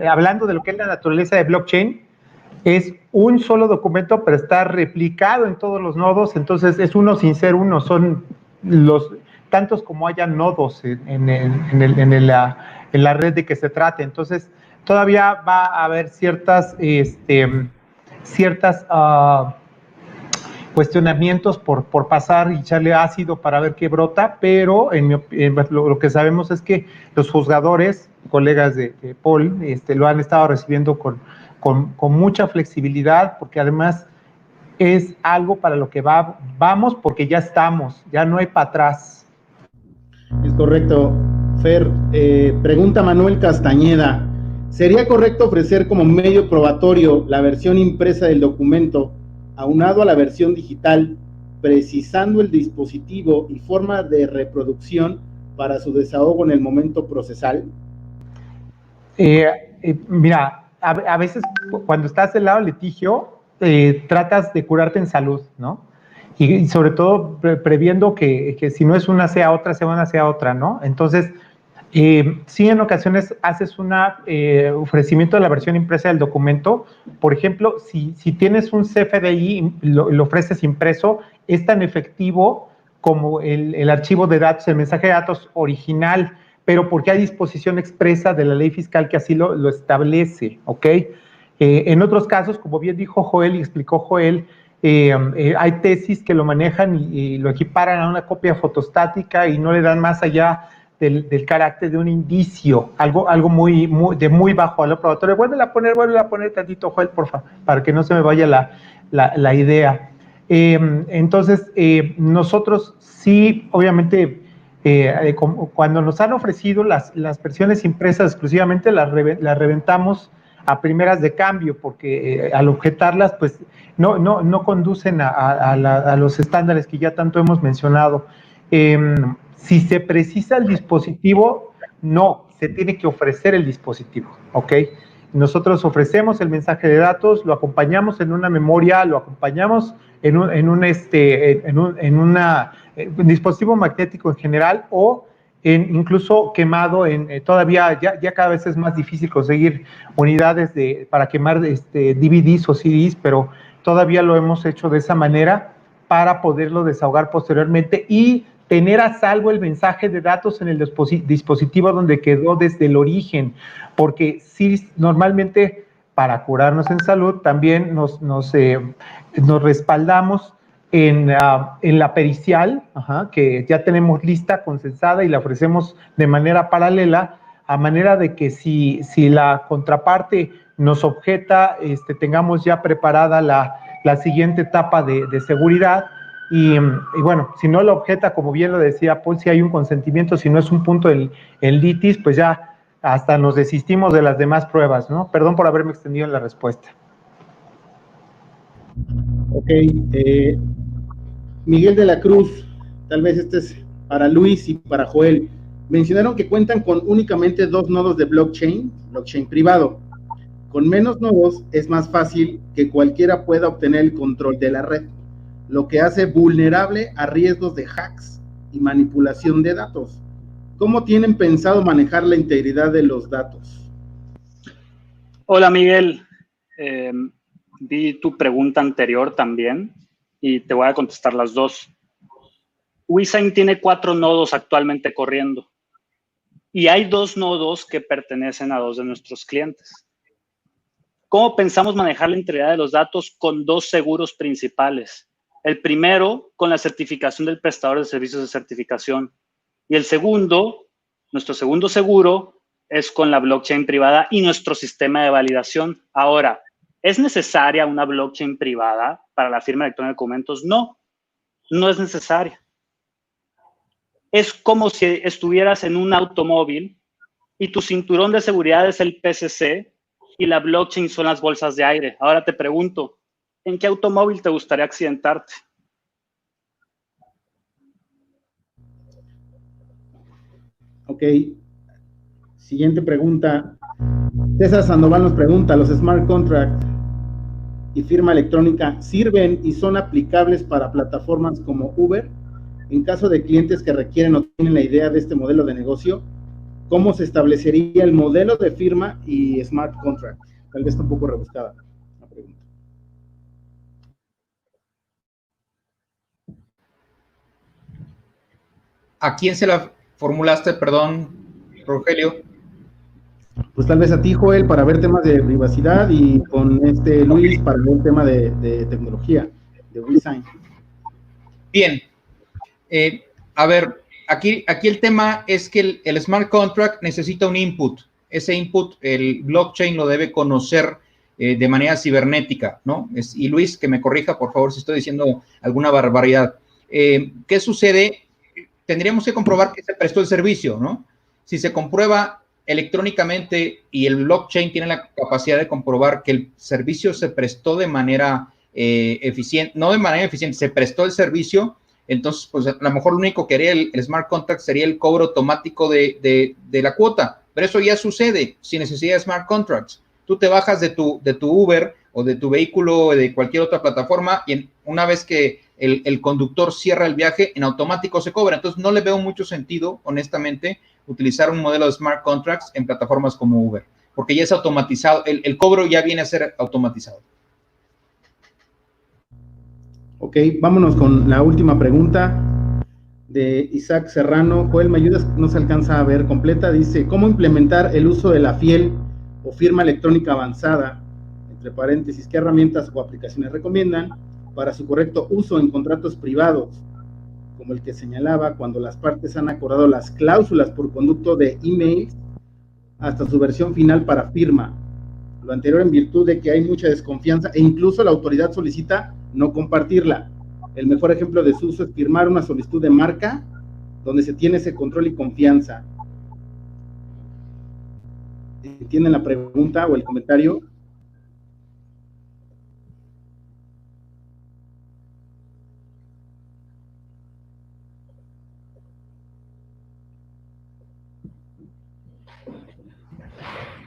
hablando de lo que es la naturaleza de blockchain, es un solo documento, pero está replicado en todos los nodos. Entonces es uno sin ser uno, son tantos como haya nodos en la red de que se trate. Entonces, todavía va a haber ciertas cuestionamientos por pasar y echarle ácido para ver qué brota, pero lo que sabemos es que los juzgadores, colegas de Paul, lo han estado recibiendo con mucha flexibilidad, porque además es algo para lo que vamos, porque ya estamos, ya no hay para atrás. Es correcto. Fer, pregunta Manuel Castañeda. ¿Sería correcto ofrecer como medio probatorio la versión impresa del documento aunado a la versión digital, precisando el dispositivo y forma de reproducción para su desahogo en el momento procesal? Mira, a veces cuando estás del lado del litigio, tratas de curarte en salud, ¿no? Y sobre todo previendo que si no es una sea otra, sea una sea otra, ¿no? Entonces, sí, en ocasiones haces un ofrecimiento de la versión impresa del documento. Por ejemplo, si tienes un CFDI, lo ofreces impreso, es tan efectivo como el archivo de datos, el mensaje de datos original, pero porque hay disposición expresa de la ley fiscal que así lo establece, ¿ok? En otros casos, como bien dijo Joel y explicó Joel, hay tesis que lo manejan y lo equiparan a una copia fotostática y no le dan más allá del carácter de un indicio, algo de muy bajo valor probatorio. Vuelve a poner tantito, Joel, por favor, para que no se me vaya la idea. Entonces, nosotros sí, obviamente, cuando nos han ofrecido las versiones impresas exclusivamente, las reventamos a primeras de cambio, porque al objetarlas, pues no conducen a los estándares que ya tanto hemos mencionado. Si se precisa el dispositivo, no, se tiene que ofrecer el dispositivo, ¿ok? Nosotros ofrecemos el mensaje de datos, lo acompañamos en una memoria, lo acompañamos en un dispositivo magnético en general, o incluso quemado todavía ya cada vez es más difícil conseguir unidades para quemar DVDs o CDs, pero todavía lo hemos hecho de esa manera para poderlo desahogar posteriormente y tener a salvo el mensaje de datos en el dispositivo donde quedó desde el origen, porque sí, normalmente para curarnos en salud también nos respaldamos en la pericial, que ya tenemos lista, consensada y la ofrecemos de manera paralela, a manera de que si la contraparte nos objeta, tengamos ya preparada la siguiente etapa de seguridad. Y bueno, si no lo objeta, como bien lo decía Paul, si hay un consentimiento, si no es un punto en litis, pues ya hasta nos desistimos de las demás pruebas, ¿no? Perdón por haberme extendido en la respuesta. Ok, Miguel de la Cruz, tal vez este es para Luis y para Joel. Mencionaron que cuentan con únicamente 2 nodos de blockchain privado. Con menos nodos es más fácil que cualquiera pueda obtener el control de la red, lo que hace vulnerable a riesgos de hacks y manipulación de datos. ¿Cómo tienen pensado manejar la integridad de los datos? Hola, Miguel. Vi tu pregunta anterior también y te voy a contestar las dos. WeSign tiene 4 nodos actualmente corriendo y hay 2 nodos que pertenecen a 2 de nuestros clientes. ¿Cómo pensamos manejar la integridad de los datos? Con 2 seguros principales. El primero, con la certificación del prestador de servicios de certificación. Y el segundo, nuestro segundo seguro, es con la blockchain privada y nuestro sistema de validación. Ahora, ¿es necesaria una blockchain privada para la firma electrónica de documentos? No, no es necesaria. Es como si estuvieras en un automóvil y tu cinturón de seguridad es el PCC y la blockchain son las bolsas de aire. Ahora te pregunto, ¿en qué automóvil te gustaría accidentarte? Ok. Siguiente pregunta. César Sandoval nos pregunta, ¿los smart contracts y firma electrónica sirven y son aplicables para plataformas como Uber? En caso de clientes que requieren o tienen la idea de este modelo de negocio, ¿cómo se establecería el modelo de firma y smart contract? Tal vez está un poco rebuscada la pregunta. ¿A quién se la formulaste, perdón, Rogelio? pues tal vez a ti, Joel, para ver temas de privacidad, y con Luis para ver tema de tecnología, de WeSign. Bien. A ver, aquí el tema es que el smart contract necesita un input. Ese input, el blockchain lo debe conocer de manera cibernética, ¿no? Y Luis, que me corrija, por favor, si estoy diciendo alguna barbaridad. ¿Qué sucede? Tendríamos que comprobar que se prestó el servicio, ¿no? Si se comprueba electrónicamente y el blockchain tiene la capacidad de comprobar que el servicio se prestó de manera eficiente, no de manera eficiente, se prestó el servicio, entonces, pues a lo mejor lo único que haría el smart contract sería el cobro automático de la cuota, pero eso ya sucede sin necesidad de smart contracts. Tú te bajas de tu Uber o de tu vehículo o de cualquier otra plataforma y una vez que el conductor cierra el viaje, en automático se cobra. Entonces, no le veo mucho sentido, honestamente, utilizar un modelo de smart contracts en plataformas como Uber, porque ya es automatizado, el cobro ya viene a ser automatizado. Ok, vámonos con la última pregunta de Isaac Serrano. Joel, ¿me ayudas? No se alcanza a ver completa. Dice, ¿cómo implementar el uso de la FIEL o firma electrónica avanzada? Entre paréntesis, ¿qué herramientas o aplicaciones recomiendan para su correcto uso en contratos privados, como el que señalaba, cuando las partes han acordado las cláusulas por conducto de emails hasta su versión final para firma? Lo anterior en virtud de que hay mucha desconfianza e incluso la autoridad solicita no compartirla. El mejor ejemplo de su uso es firmar una solicitud de marca donde se tiene ese control y confianza. ¿Entienden la pregunta o el comentario?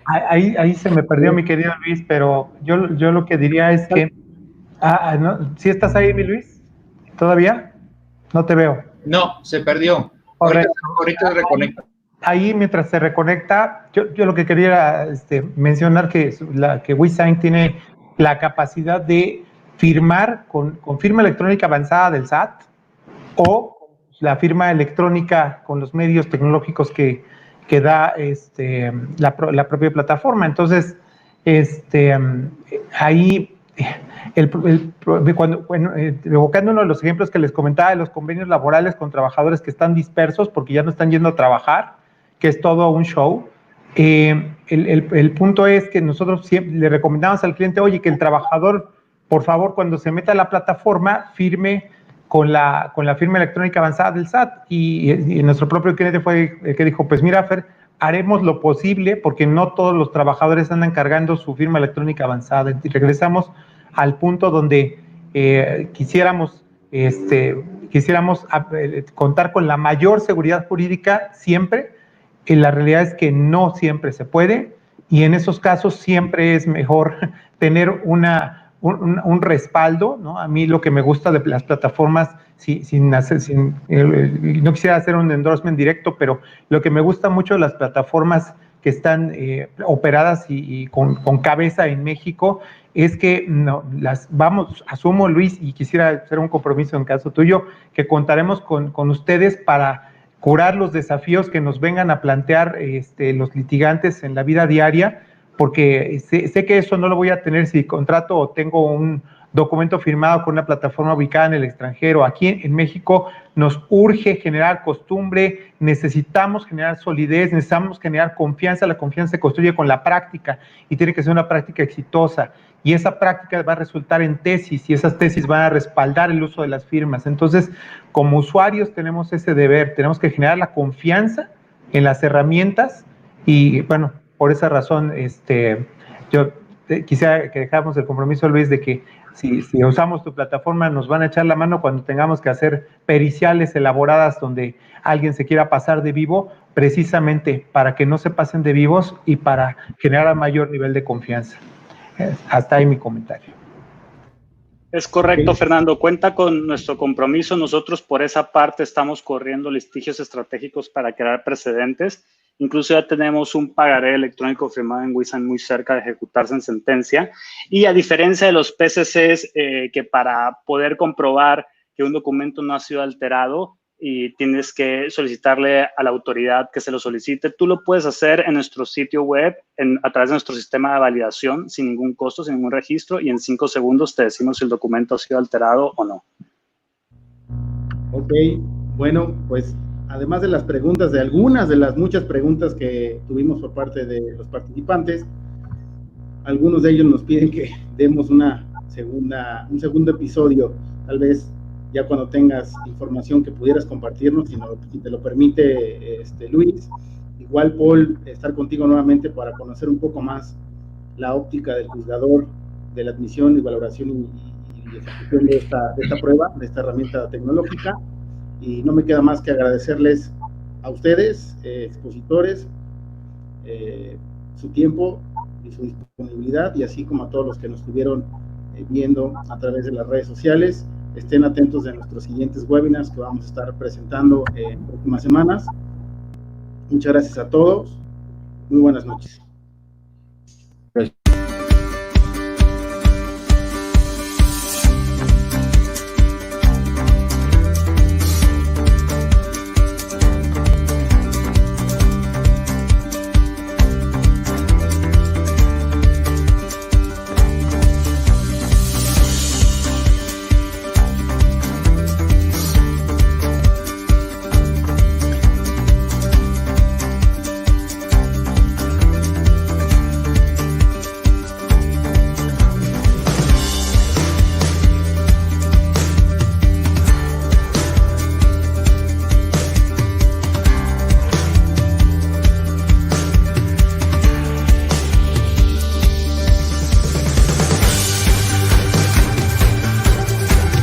Ahí se me perdió, mi querido Luis, pero yo lo que diría es que... ¿no? ¿Sí estás ahí, mi Luis? ¿Todavía? No te veo. No, se perdió. Correcto. Ahorita se reconecta. Ahí, mientras se reconecta, yo lo que quería mencionar que WeSign tiene la capacidad de firmar con firma electrónica avanzada del SAT o la firma electrónica con los medios tecnológicos que da la propia plataforma. Entonces, ahí, evocando uno de los ejemplos que les comentaba de los convenios laborales con trabajadores que están dispersos porque ya no están yendo a trabajar, que es todo un show. El punto es que nosotros siempre le recomendamos al cliente, oye, que el trabajador, por favor, cuando se meta a la plataforma, firme con la firma electrónica avanzada del SAT. Y nuestro propio cliente fue el que dijo, pues mira, Fer, haremos lo posible porque no todos los trabajadores andan cargando su firma electrónica avanzada. Y regresamos al punto donde quisiéramos contar con la mayor seguridad jurídica siempre. La realidad es que no siempre se puede y en esos casos siempre es mejor tener un respaldo, ¿no? A mí lo que me gusta de las plataformas, no quisiera hacer un endorsement directo, pero lo que me gusta mucho de las plataformas que están operadas y con cabeza en México es que asumo, Luis, y quisiera hacer un compromiso en caso tuyo, que contaremos con ustedes para curar los desafíos que nos vengan a plantear los litigantes en la vida diaria, porque sé que eso no lo voy a tener si contrato o tengo un documento firmado con una plataforma ubicada en el extranjero. Aquí en México nos urge generar costumbre, necesitamos generar solidez, necesitamos generar confianza. La confianza se construye con la práctica y tiene que ser una práctica exitosa. Y esa práctica va a resultar en tesis y esas tesis van a respaldar el uso de las firmas. Entonces, como usuarios tenemos ese deber, tenemos que generar la confianza en las herramientas y, bueno, por esa razón, yo quisiera que dejáramos el compromiso, Luis, de que si usamos tu plataforma nos van a echar la mano cuando tengamos que hacer periciales elaboradas donde alguien se quiera pasar de vivo, precisamente para que no se pasen de vivos y para generar mayor nivel de confianza. Hasta ahí mi comentario. Es correcto, Fernando. Cuenta con nuestro compromiso. Nosotros por esa parte estamos corriendo litigios estratégicos para crear precedentes. Incluso ya tenemos un pagaré electrónico firmado en WeSign muy cerca de ejecutarse en sentencia. Y a diferencia de los PCCs, que para poder comprobar que un documento no ha sido alterado, y tienes que solicitarle a la autoridad que se lo solicite. Tú lo puedes hacer en nuestro sitio web, a través de nuestro sistema de validación, sin ningún costo, sin ningún registro, y en 5 segundos te decimos si el documento ha sido alterado o no. Ok, bueno, pues además de las preguntas, de algunas de las muchas preguntas que tuvimos por parte de los participantes, algunos de ellos nos piden que demos un segundo episodio, tal vez ya cuando tengas información que pudieras compartirnos, si te lo permite Luis. Igual, Paul, estar contigo nuevamente para conocer un poco más la óptica del juzgador de la admisión y valoración y ejecución de esta prueba, de esta herramienta tecnológica. Y no me queda más que agradecerles a ustedes, expositores, su tiempo y su disponibilidad, y así como a todos los que nos estuvieron viendo a través de las redes sociales. Estén atentos de nuestros siguientes webinars que vamos a estar presentando en próximas semanas. Muchas gracias a todos. Muy buenas noches.